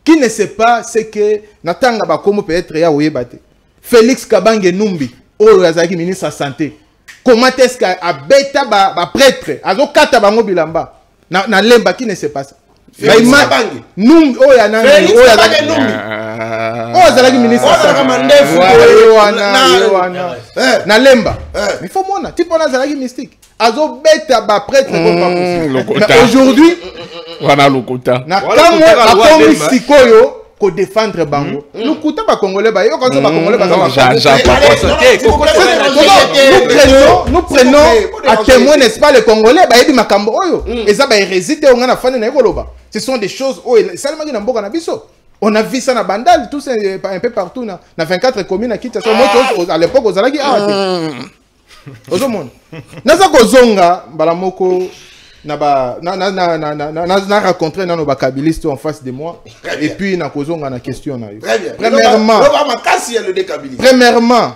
Qui ne sait pas c'est que natanga bah comment peut être ya oyebate. Félix Kabange Numbi oh yazaki ministre de la santé. Comment est-ce qu'à bêta ba prêtre azo kata bango bilamba na lemba qui ne sait pas ça. Nous oh ya na oh ya Numbi. Oh zalaki ministre ça mandefu na lemba. Mais faut mona tipo na zalaki mystique. Azo bêta ba prêtre aujourd'hui wana lokota. Na kamwe ba komi sikoyo ko défendre bango. Nous coûtons pas congolais ba yo quand ça ba congolais ba nous prenons à témoin n'est-ce pas les congolais ba yebi makambo oyo et ça ba hésiter on na fane na ekoloba. Ce sont des choses oyo seulement na mboka na biso. On a vu ça na Bandal tout ça un peu partout na 24 communes à Kinshasa à l'époque aux alaki ozomona. Naza kozonga bala moko na rencontré dans nos kabilistes en face de moi et puis na kozonga na question na yo. Premièrement,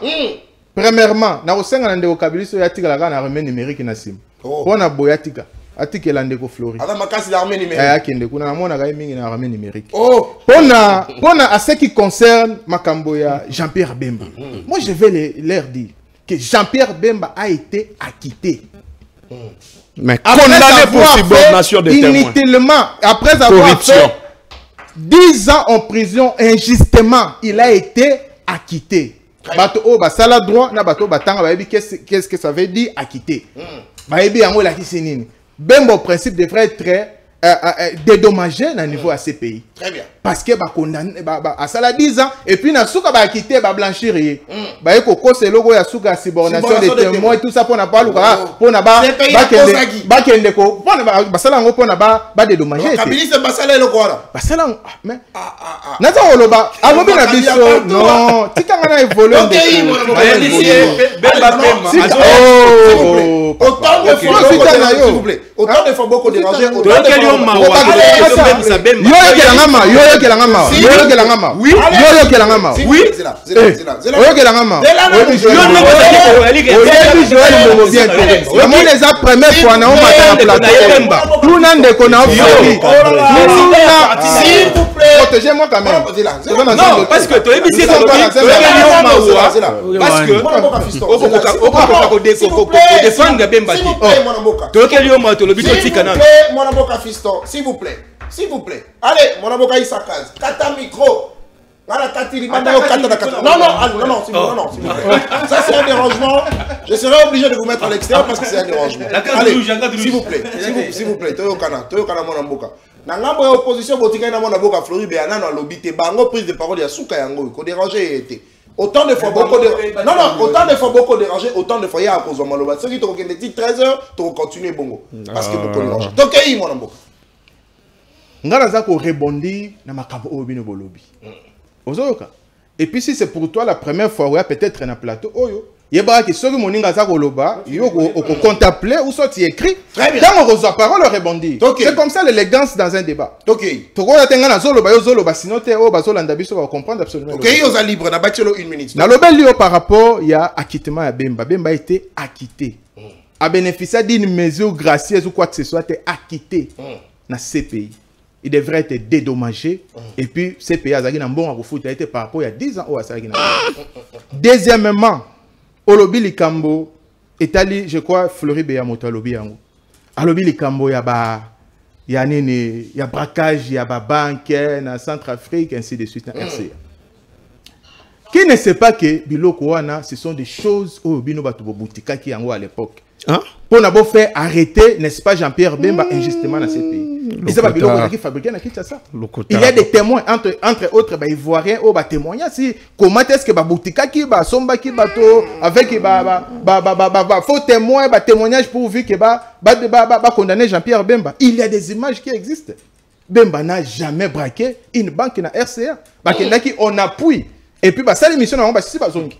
premièrement na kosenga na ndeko Kabiliso ya tika la kana armée numérique na sim pona boyatika atika la ndeko Flori ala makasi l'armée numérique akende kuna namona ga mingi na armée numérique pona à ce qui concerne makambo ya Jean-Pierre Bemba moi je vais leur dire que Jean-Pierre Bemba a été acquitté mais condamné pour subordination de témoins inutilement après avoir fait 10 ans en prison injustement il a été acquitté. Bato o basala droit na bato batanga bayebi qu'est-ce que ça veut dire acquitté. Bayebi yango la kisinini. Bemba au principe devrait être dédommagé na niveau à ces pays. Très bien. Parce que ba condamné à sala 10 ans et puis na suka ba acquitté ba blanchir ye. Ba yeko ko se logo ya suka subordination des témoins tout ça pour na pas luka pour na ba kende ko pour na ba sala ngo pour na ba dédommager. Kabilis basala le quoi là. Basala mais naza oloba alobi na biso non tikanga na évoluer autant de fois s'il vous plaît autant de fois beaucoup déranger autant de protégez-moi quand même. Non, parce que tu es ici s'il vous plaît. S'il vous plaît. Allez, mon avocat il s'accase. Kata micro. Non, s'il vous plaît. Ça c'est un dérangement. Je serai obligé de vous mettre à l'extérieur parce que c'est un dérangement. Allez, s'il vous plaît. S'il vous plaît. Toyo kana mon avocat. Na ngambo ya opposition botika na mon avocat Flori Béana na lobby te bango prise de parole ya suka yango ko déranger été. Autant de fois beaucoup autant de fois beaucoup dérangé, autant de fois il y a à cause de maloba. Ce qui te regarde 13h, tu continuer bongo parce que beaucoup dérangé. Donc il mon avocat. Ngana za ko rebondir na makambo obino bolobi. Ozoyoka. Et puis si c'est pour toi la première fois ouais peut-être na plateau oyo yeba ki soki moninga za ko loba yo ko contempler ou soit tu écris tant on reçoit parole rebondir. C'est comme ça l'élégance dans un débat. OK. Toko ya tenga na zoloba yo zoloba sinon te o bazolanda biso va comprendre absolument. OK, yo za libre na bachelo 1 minute. Na lobel yo par rapport il y a acquittement ya Bemba. Bemba a été acquitté. A bénéficié d'une mesure gracieuse ou quoi que ce soit été acquitté na CPI. Il devrait être dédommagé. Et puis, ces pays, il a été par rapport il y a 10 ans. Deuxièmement, Olobi Likambo, je crois, Flori Beyamoto, Olobi Yango. Olobi Likambo, il y a braquage, il y a banque, dans Centrafrique, ainsi de suite, RCA. Qui ne sait pas que Biloko Wana, ce sont des choses où Bino Batubo Boutika qui à l'époque. Pour n'avoir fait arrêter, n'est-ce pas, Jean-Pierre Bemba injustement dans ces pays. Et c'est pas Biloko qui fabriquait ça. Il y a des témoins, entre autres, Ivoiriens, au témoignage si comment est-ce que Boutika qui va somba qui bateau avec faux témoins, témoignage pour vu que condamner Jean-Pierre Bemba. Il y a des images qui existent. Bemba n'a jamais braqué une banque na RCA. On appuie. Et puis ça l'émission on va si bazongi.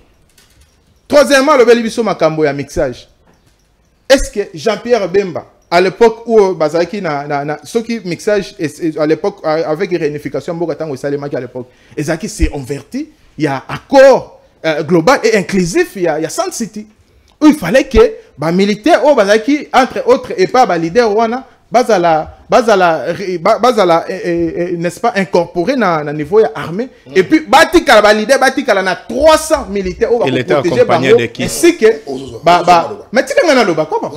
Troisièmement, le bel makambo ya mixage. Est-ce que Jean-Pierre Bemba, à l'époque où Bazaki ce qui mixage à l'époque avec réunification Bogatango Salemaki à l'époque, Ezaki s'est converti, il y a accord global et inclusif, il y a Sun City où il fallait que les militaires au Bazaki entre autres et pas les leaders Wana n'est-ce pas incorporé dans le niveau armé et puis batikala leader batikala na 300 militaires au il était accompagné de qui ainsi que mais tu ngana loba quoi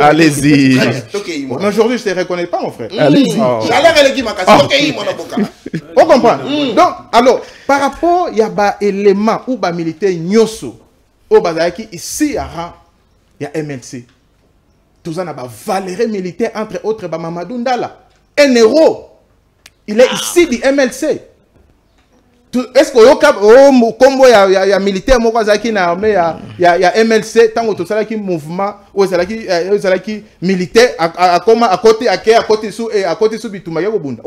allez-y mais aujourd'hui je te reconnais pas mon frère allez-y on comprend donc alors par rapport il y a ba élément ou ba militaire nyoso au bazaki ici à rang il y a MLC. Tout ça n'a pas valeur militaire, entre autres, Mamadou Ndala. Un héros. Il est ici du MLC. Est-ce que il y a militaire, il y a MLC, tant que tout ça qui mouvement, ou ça qui militaire, à côté sous et à côté sous Bitumaya Bunda.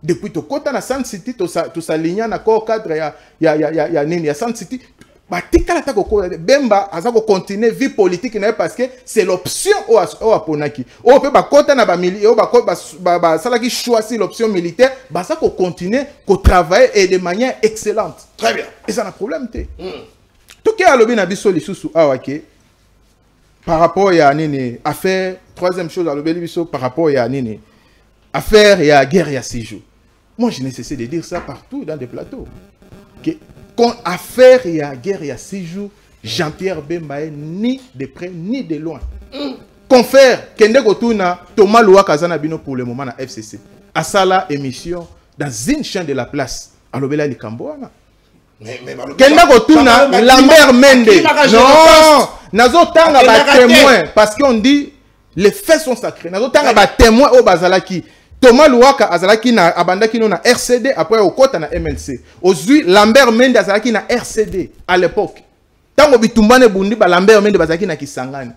Depuis tout côté na Sun City, tout ça ligne na corps cadre, il y a Sun City. Bemba aza ko continuer vie politique parce que c'est l'option au aponaki. O peut ba kota na ba militaire, ba salaki choisir l'option militaire, ba ça ko continuer ko travailler et de manière excellente. Très bien. Et ça n'a problème té. Tout qui a lobby na biso lisusu awake par rapport à nini affaire troisième chose à lobby biso par rapport à nini affaire et à guerre et à 6 jours. Moi je n'ai cessé de dire ça partout dans des plateaux. Que quand affaire et à guerre et à 6 jours, Jean-Pierre Bemba est ni de près ni de loin. Confère Kende Gotuna Thomas Loua Kazana Bino pour le moment na FCC. À ça la émission dans une chaîne de la place. À l'obéla Likamboana. Kende Gotuna Lambert Mende. Non, Nazo Tanga ba témoin parce qu'on dit les faits sont sacrés. Nazo Tanga ba témoin au Bazalaki. Thomas Louaka azalaki na abandaki na RCD après au kota na MLC. Aujourd'hui Lambert Mende azalaki na RCD à l'époque. Tango bitumbane bundi ba Lambert Mende bazalaki na Kisangani.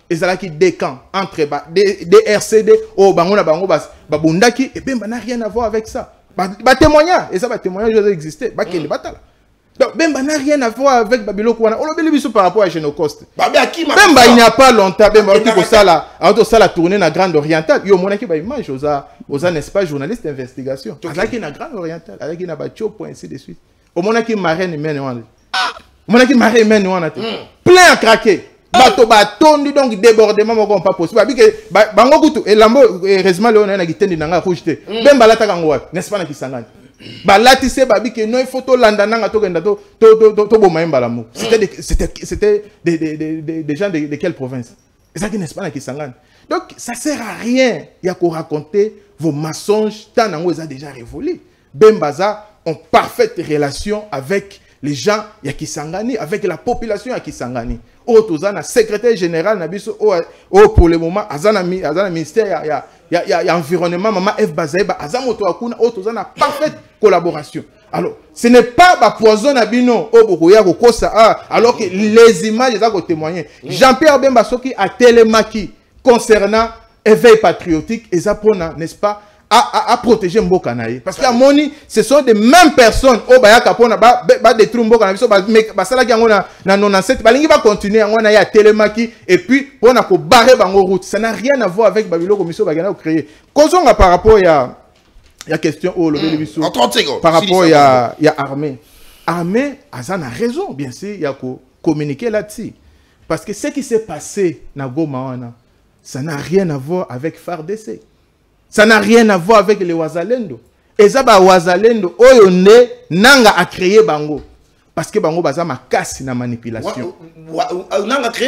Ezalaki deux camps entre des RCD au bango na bango ba bundaki et ben n'a rien à voir avec ça. Ba témoignage et ça ba témoignage doit exister. Ba kende batala. Donc Bemba n'a rien à voir avec Babilo Kouana. On l'a vu par rapport à Génocoste. Bemba il n'y a pas longtemps. Bemba ça la tournée na Grande Orientale. Yo monaki ba image aux n'est-ce pas journaliste d'investigation. Avec na Grande Orientale, avec na Bacho point ainsi de suite. Au monaki marraine mène wana. Monaki marraine mène wana. Plein à craquer. Bato batondi donc débordement moko pas possible. Babi que bango kutu et lambo heureusement le on a gitendi nanga rouge te. Bemba la kango n'est-ce pas na Kisangani. Balati se babi que non il faut to landana to genda to bomaimba lamu. C'était des gens de quelle province? Et ça qui n'est pas na Kisangani. Donc ça sert à rien il y a qu'on raconter vos mensonges tant nango ils ont déjà révolu. Bembaza en parfaite relation avec les gens ya Kisangani, avec la population ya Kisangani. Otozana secrétaire général na biso pour le moment azana ministère ya environnement maman F Bazaiba azamoto akuna otozana parfaite collaboration. Alors ce n'est pas ba poison na bino obokoya kokosa alors que les images za ko témoigner. Jean-Pierre Bemba soki a télémaki concernant éveil patriotique et ça prona n'est-ce pas à protéger Mboka naye parce que moni ce sont des mêmes personnes au bayaka pona ba détruire Mboka na biso ba sala ki yango na 97 balingi ba continuer yango na ya télémaki et puis pona ko barrer bango route ça n'a rien à voir avec Babilo Komiso bagana créer kozonga par rapport ya question au lobby biso en 30 secondes par rapport ya armée azana raison bien sûr ya ko communiquer là-dessus parce que ce qui s'est passé na Goma wana ça n'a rien à voir avec FARDC. Ça n'a rien à voir avec les Wazalendo. Et ça, les Wazalendo, oyonde, nanga a créé Bango. Parce que Bango, baza makasi na manipulation.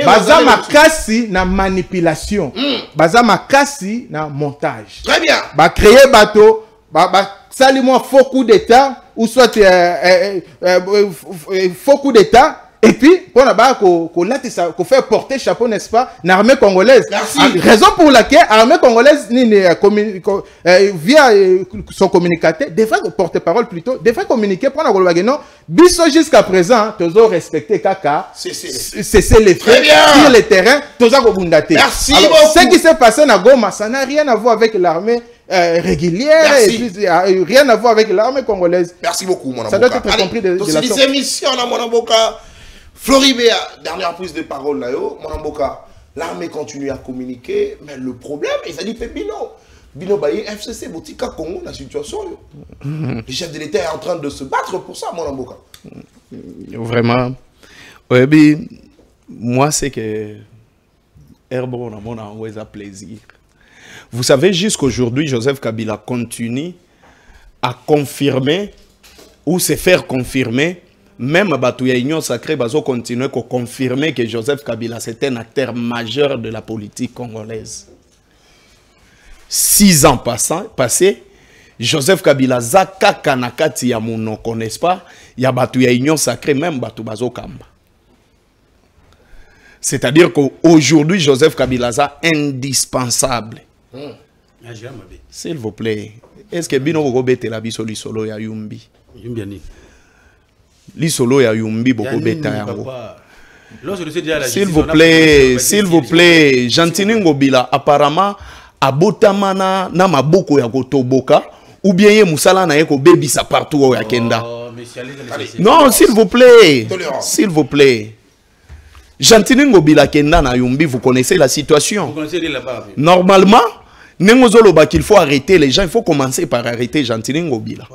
Baza makasi na manipulation. Baza makasi na montage. Très bien. Ba créé bateau, sali moi faux coup d'état, ou soit faux coup d'état. Et puis, pour faire porter chapeau, n'est-ce pas, l'armée congolaise. Merci. Raison pour laquelle l'armée congolaise, via son communicateur, devrait porter parole plutôt, devrait communiquer, prendre la non, biso jusqu'à présent, tous ont respecté Kaka, c'est les faits, sur le terrain, tous ont bundate. Merci alors, beaucoup. Ce qui s'est passé à Goma, ça n'a rien à voir avec l'armée régulière, merci. Et puis, rien à voir avec l'armée congolaise. Merci beaucoup, mon Ça doit être compris de la sorte. émissions, mon Amboka. Floribéa, dernière prise de parole là, mon Amboka. L'armée continue à communiquer, mais le problème, il a dit Bino Baye, FCC, Botika Congo, la situation. Le chef de l'État est en train de se battre pour ça, mon Amboka. Vraiment. Oui, moi, c'est que Herbron a mon envoyé à plaisir. Vous savez, jusqu'aujourd'hui, Joseph Kabila continue à confirmer ou se faire confirmer. Même Batouya Union Sacrée Bazo continue à confirmer que Joseph Kabila c'est un acteur majeur de la politique congolaise. 6 ans passés, Joseph Kabila Zaka Kanakati ya Monoko, n'est-ce pas? Ya Batouya Union Sacrée, même Batou Bazo Kamba. C'est-à-dire qu'aujourd'hui, Joseph Kabila est indispensable. S'il vous plaît, est-ce que Bino Robete la biso lisolo ya Yumbi? Lisolo ya Yumbi boko beta yango. S'il vous plaît, Jantini Ngobila apparemment abotamana na maboko ya kotoboka ou bien ye musala na ye ko bebisa partout au yakenda. Non, s'il vous plaît. S'il vous plaît. Gentini Ngobila Kenda na Yumbi, vous connaissez la situation. Vous connaissez là-bas. Normalement, Nengozoloba qu'il faut arrêter les gens, il faut commencer par arrêter Gentini Ngobila.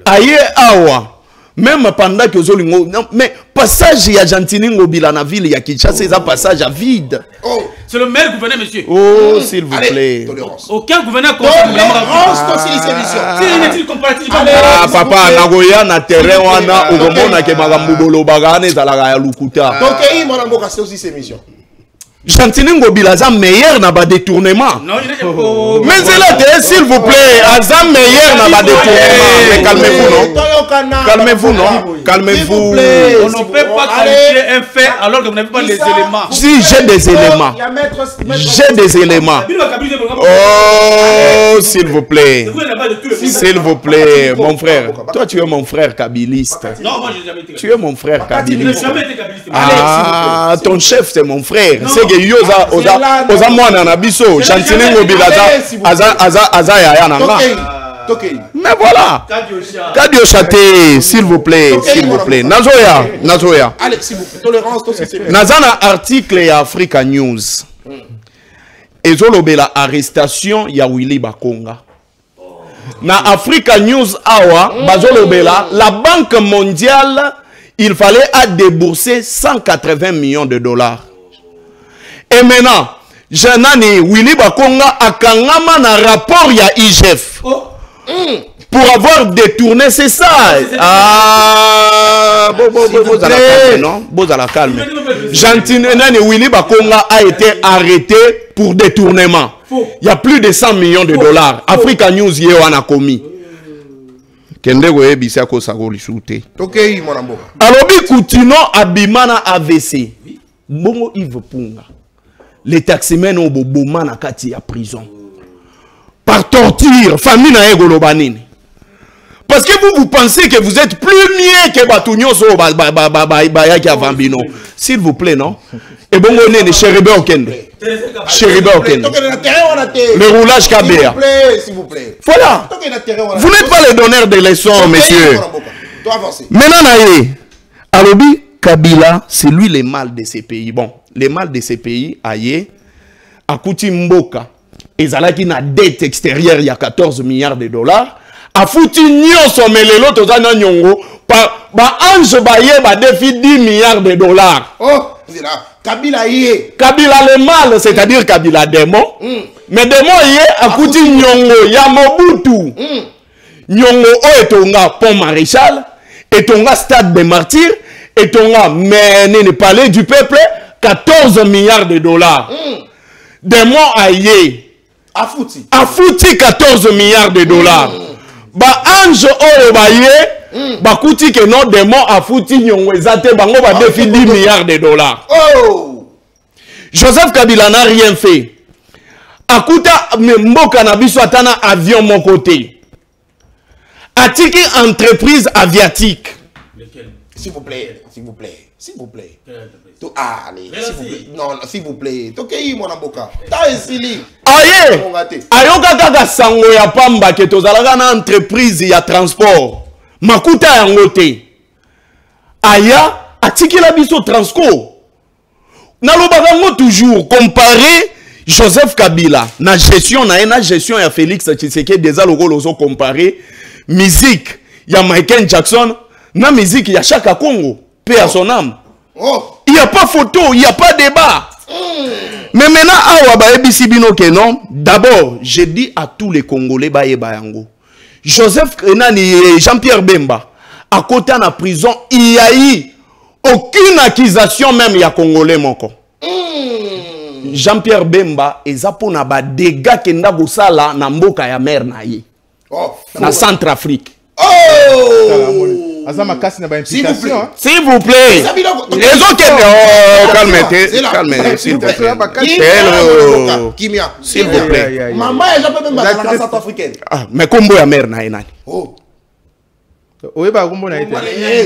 Aye awa. Même pendant que Zolingo, mais passage il y a Gentini Ngobila na ville, il y a Kinshasa, c'est un passage à vide. Oh, c'est le meilleur gouverneur, monsieur. Oh, s'il vous plaît. Aucun gouverneur Ah, papa, Nagoya na terrain wana, Ogomona ke magambubolo bagane zalaga ya lukuta. Donc, il m'a dit aussi ces missions. Gentini Ngobila a meilleur na ba détournement. Mais c'est là, s'il vous plaît, Azam meilleur na ba détournement. Mais calmez-vous, non? Calmez-vous, non? Calmez-vous. On ne peut pas qualifier un fait alors que vous n'avez pas les éléments. Si, j'ai des éléments. J'ai des éléments. Oh, s'il vous plaît. S'il vous plaît, mon frère. Toi, tu es mon frère kabiliste. Non, moi, je n'ai jamais été. Tu es mon frère kabiliste. Je n'ai jamais été kabiliste. Ah, ton chef, c'est mon frère. Oza mwana na biso Gentini Ngobila aza ya nanga. Mais voilà. Kadio Chate, s'il vous plaît, s'il vous plaît. Nazoya. Allez, s'il vous plaît. Tolérance, Nazana article ya Africa News. Ezolobela arrestation ya Willy Bakonga. Na Africa News awa bazolobela la Banque mondiale il fallait débourser 180 millions de dollars. Et maintenant, Janani Willy Bakonga a kangama na rapport ya IGF pour avoir détourné, c'est ça. Ah, bon, à la calme, non? Bon, à la calme. Nani Willy Bakonga a été arrêté pour détournement. Il y a plus de 100 millions de dollars. Africa News y a commis. Kende goye bisa ko sagoli soute. Ok, mon amour. Alobi Koutino abimana AVC. Bongo Yves Punga. Les taximens ont boboma na kati ya prison. Par torture, famille na egolobanini. Parce que vous pensez que vous êtes plus mieux que Batunyo so bayaki avambino. S'il vous plaît, non? Et bon on est Chéribé Okende. Chéribé Okende. Le roulage KBA. S'il vous plaît. Voilà. Vous n'êtes pas les donneurs de leçons, messieurs. Maintenant naye. Alobi Kabila, c'est lui le mal de ces pays. Bon, le mal de ces pays, aïe, Akuti Mboka, ezalaki na dette extérieure, il y a 14 milliards de dollars. Afuti nyonso melelo tozana nyongo, ba ange baye ba défi 10 milliards de dollars. Oh, c'est là. Kabila yé. Kabila le mal, c'est-à-dire Kabila démon. Mais démon yé, Akuti nyongo, ya Mobutu. Nyongo o etonga pont maréchal, etonga stade des martyrs, et on a mené palais du peuple 14 milliards de dollars. Des mois aïe. Afouti 14 milliards de dollars. Ba ange o baye. Ba kouti que non des mois afouti nyongo ezate bango ba défi 10 milliards de dollars. Oh! Joseph Kabila n'a rien fait. Akuta mboka na biso atana avion mon côté. Atiki entreprise aviatique. S'il vous plaît, s'il vous plaît, s'il vous plaît. Allez, s'il vous plaît. Non, s'il vous plaît. Ok, mon amboka. Ta esili. Aye. Ayoka kaka sango ya pamba ke tozalaka na entreprise ya transport. Makuta yango te. Aya atiki la biso Transco. Nalobaka ngo toujours comparer Joseph Kabila na gestion na gestion ya Félix Tshisekedi déjà lozo comparer musique ya Michael Jackson. Na musique, il y a chaque Congo, paix à son âme. Il n'y a pas photo, il n'y a pas débat. Mais maintenant, d'abord, je dis à tous les Congolais, Joseph Jean-Pierre Bemba, à côté de la prison, il n'y a eu aucune accusation même, il y a Congolais. Jean-Pierre Bemba, et Zapona ba dégâts qui n'a pas sala na mboka ya mer na ye. Na Centrafrique. Oh! S'il vous plaît. Les autres, calmez, s'il vous plaît. S'il vous plaît. Maman, elle a même la Centrafricaine. Mais comment la mère n'a pas? Oui, bah, comment on a été?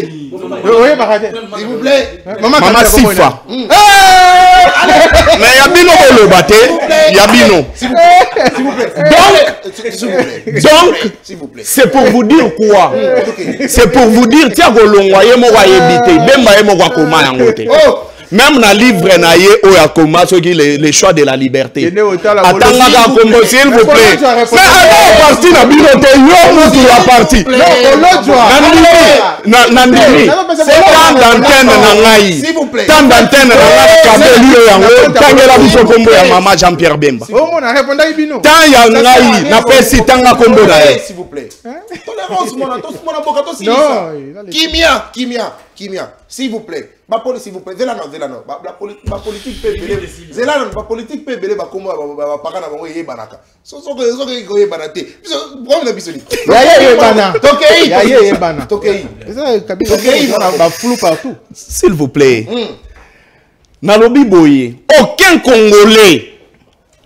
S'il vous plaît. Maman Sifa. Mais Yabino le bâté. Yabino. Donc, c'est pour vous dire quoi? C'est pour vous dire, tiens, Golongwaye mo wa yebite, Bemba mo wa koma yangote. Même dans le livre, les choix de la liberté. Attends, s'il vous plaît. Mais alors, parti na bilote, yo nous la partie. Nandini, tant d'antenne na ngai. Tant d'antenne na ngai kabeli yango, tangela biso kombo ya Mama Jean-Pierre Bemba. Tant ya ngai na pesi tanga kombo na ye. S'il vous plaît. Tolérance mon avocat aussi. Kimia, s'il vous plaît. Ma politique, s'il vous plaît. Zelano. Ma politique peut belé. Zelano, ma politique peut belé. Bah comment bah pas quand on y est banaka. So que y est banaté. Problème de bisoli. Flou partout. S'il vous plaît. Nalobi boye. Aucun Congolais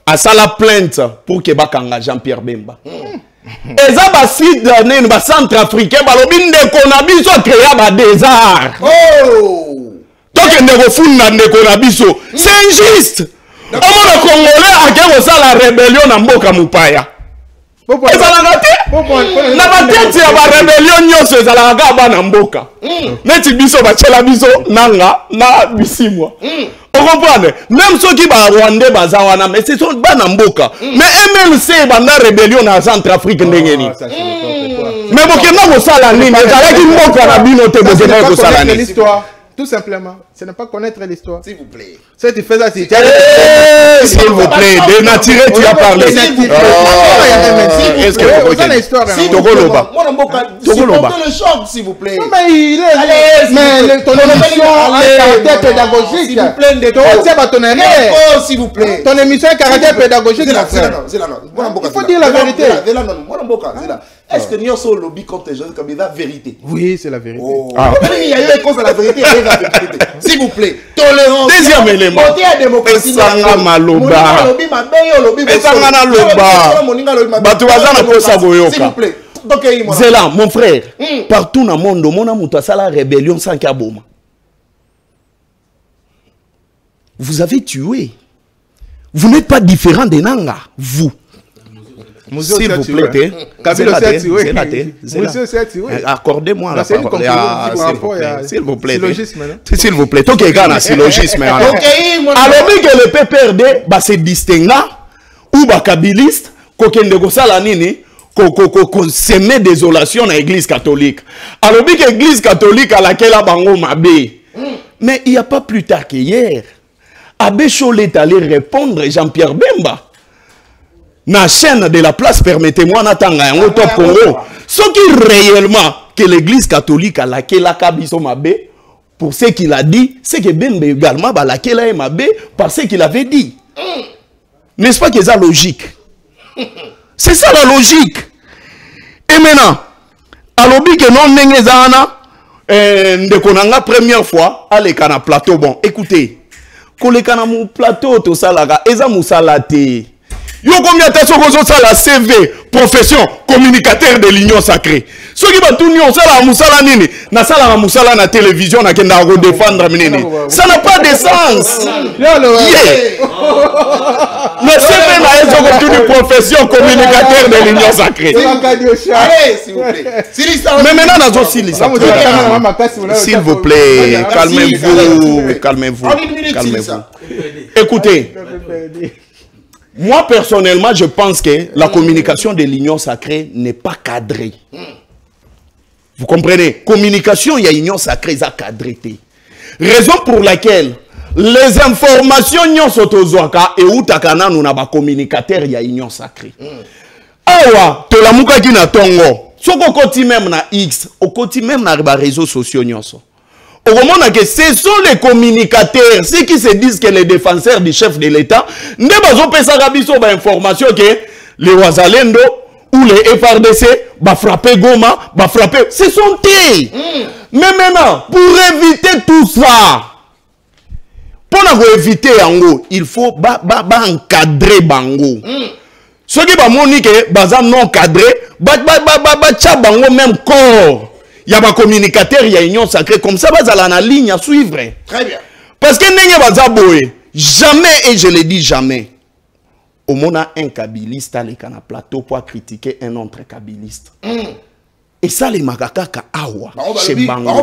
a ça la plainte pour que bakanga Jean-Pierre Bemba. Et ça va si donner une centre africain balobine de konabiso créa ba désert. Oh. Donc ne refunda de konabiso. C'est injuste. On le Congolais a que ça la rébellion na mboka mupaya. Et ça la gâté. Na ba tête ya ba rébellion nyonso ça la gaba na mboka. Neti biso ba tchela biso nanga na bisimwa. Vous comprenez? Même ceux qui sont Rwandais, mais ce sont pas Namboka. Mais MLC, banda rébellion en Centrafrique. Mais vous savez la ligne. Tout simplement, ce n'est pas connaître l'histoire. S'il vous plaît. Si tu fais ça, si s'il vous plaît, dénaturé, tu as parlé. Est-ce que vous connaissez l'histoire? Le choc, s'il vous plaît. Mais il est. Mais ton émission a un caractère pédagogique. S'il vous plaît, s'il vous plaît. Ton émission a un caractère pédagogique. Il faut dire la vérité. Est-ce que nous sommes lobby contre les jeunes comme la vérité? Oui, c'est la vérité. Il y a eu cause à la vérité. S'il vous plaît, tolérance. Deuxième élément. Démocratie. S'il vous plaît. Zela, mon frère, partout dans le monde, mon amour, ça la rébellion sans kaboma. Vous avez tué. Vous n'êtes pas différent des Nanga, vous. S'il vous plaît, accordez-moi la parole. S'il vous plaît. S'il vous plaît. Donc, il y a un syllogisme. Alors que le PPRD se distingue ou kabiliste, qu'on s'aimait désolation dans l'église catholique. Alors que l'église catholique à laquelle a bango mabé. Mais il n'y a pas plus tard qu'hier. Abbé Cholet est allé répondre Jean-Pierre Bemba. Na chaîne de la place, permettez-moi d'attendre un top Congo. Ce qui réellement que l'église catholique a laquelle a kabiso mabé, pour ce qu'il a dit, c'est que Bemba également a laquelle a mabé par ce qu'il avait dit. N'est-ce pas que c'est logique? C'est ça la logique. Et maintenant, alors que non n'engezana de konanga première fois à l'écran plateau bon. Écoutez, quand l'écran mon plateau tout ça là, eza musalate. Yo combien de temps ça la CV profession communicateur de l'Union sacrée. Ce qui va tout l'Union ça la musala nini, na sala la musala na télévision na kenda go défendre nini. Ça n'a pas de sens. Le CV na ezo ko tout profession communicateur de l'Union sacrée. Allez, s'il vous plaît. Mais maintenant nazo s'il vous plaît, calmez-vous, calmez-vous. Écoutez. Moi, personnellement, je pense que la communication de l'Union sacrée n'est pas cadrée. Vous comprenez? Communication, il y a Union sacrée, ça cadré. Raison pour laquelle les informations Union Sotozwaka et Outakana, nous n'avons pas communicateur, il y a Union sacrée. Awa, to la mouka qui na tongo. Soko koti même na X, au koti même na réseaux sociaux nyonso. Au moment que ce sont les communicateurs, ceux qui se disent que les défenseurs du chef de l'État, ne pas information que les Ouazalendo ou les FRDC va frapper Goma, va frapper. Ce sont eux. Mais maintenant, pour éviter tout ça, pour éviter Ango, il faut encadrer Bango. Ceux qui vont dire que Bazam non cadré, bango même corps. y a un communicateur, il y a une union sacrée. Comme ça, vous allez en ligne à suivre. Très bien. Parce que n'est jamais, et je le dis jamais, au monde a un kabiliste à l'écran plateau pour critiquer un autre kabiliste. Et ça, les makakaka awa, chez Bango.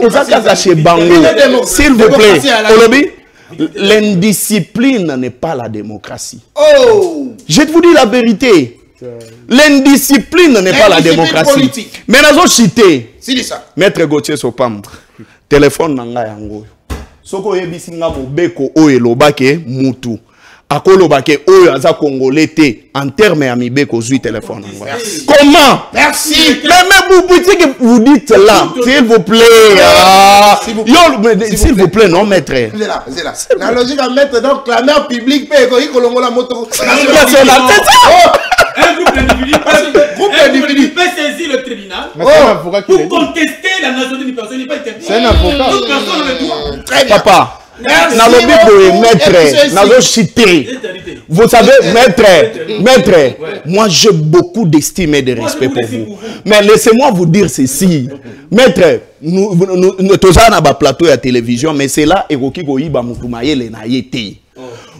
Et ça, chez Bango. S'il vous plaît, Olobi, l'indiscipline n'est pas la démocratie. Oh! Je vous dis la vérité. L'indiscipline n'est pas la démocratie. Politique. Mais nous avons cité. C'est ça. Maître Gauthier Sopam, téléphone nanga yango. Soko yebisinga mobeko oyo elobake mutu. Akolobake oyo aza congolais te en termes ya mibeko zui téléphone. Comment? Merci. Mais vous dites là, s'il vous plaît. S'il vous plaît, non maître. C'est là, c'est là. La logique à mettre donc la mère publique paye la moto. C'est ça. Un groupe d'individus peut saisir le tribunal pour contester la nationalité d'une personne. C'est un avocat. Toute personne a le droit. Très bien. Papa, vous savez, maître, moi j'ai beaucoup d'estime et de respect pour vous. Mais laissez-moi vous dire ceci. Maître, nous tous on a plateau à télévision, mais c'est là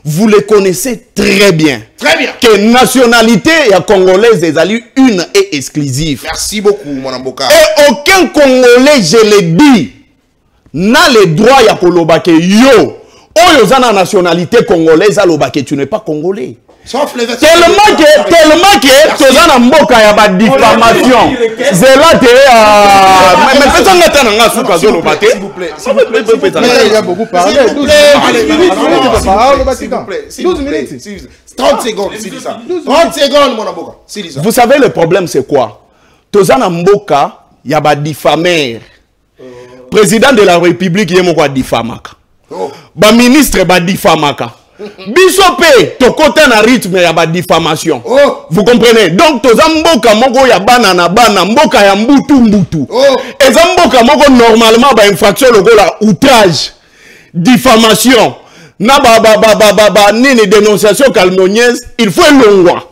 vous le connaissez très bien. Très bien. Que nationalité congolaise est une et exclusive. Merci beaucoup, mon amboka. Et aucun Congolais, je le dis, n'a le droit à kolobake yo. Oyo zana nationalité congolaise à lobake, tu n'es pas congolais. Sauf les tellement que tu as un mboka ya ba diffamation. C'est là mais personne n'attend nga souka zo lobate. S'il vous plaît. Il y a beaucoup parlé. 12 minutes. 30 secondes, c'est ça. 30 secondes, mon amboka. Vous savez le problème c'est quoi? Tu as un mboka ya ba diffameur. Président de la République yemo kwa diffamaka. Ba ministre ba diffamaka. Bisope to côté na rythme ya ba diffamation. Vous comprenez? Donc to zamboka moko ya bana na bana mboka ya mbutu. Et zamboka moko normalement ba infraction lokola outrage, diffamation, na ba nini dénonciation calomnieuse, il faut longwa.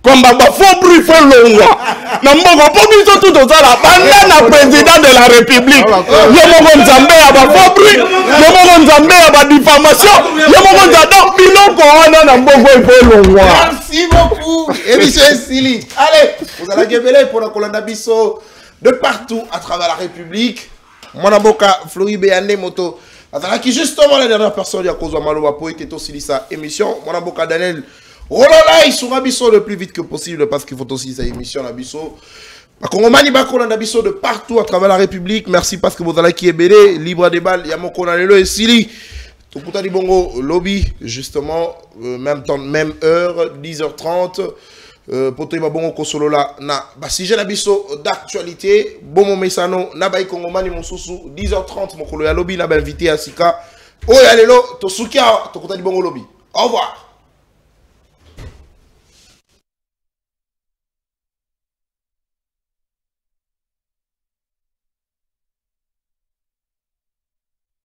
Comme faux bruit fait longwa. Na mboko po biso tout ça la banda na président de la République. Yomoko nzambe ya ba faux bruit, yomoko nzambe ya ba diffamation, yomoko nzambe biloko wana na mboko fait longwa. Merci beaucoup. Émission Sili. Allez, vous allez gueuler pour la colonne biso de partout à travers la République. Mon amboka Flori Béané Moto. Qui justement la dernière personne qui a causé Maloba pour être aussi sa émission. Mon amboka Daniel. Oh là là, il sera biso le plus vite que possible parce qu'il faut aussi sa émission la biso. Bakongomani bakona na biso de partout à travers la République. Merci parce que vous allez qui est belé, libre débat, yamoko na lelo et sili. Tokuta di bongo lobby justement même temps même heure 10h30 poto ba bongo kosolo la na ba sujet na biso d'actualité bomo mesano na ba Kongomani mosusu 10h30 mokolo ya lobby na ba invité à Sika. Oh ya lelo to sukia tokuta di bongo lobby. Au revoir.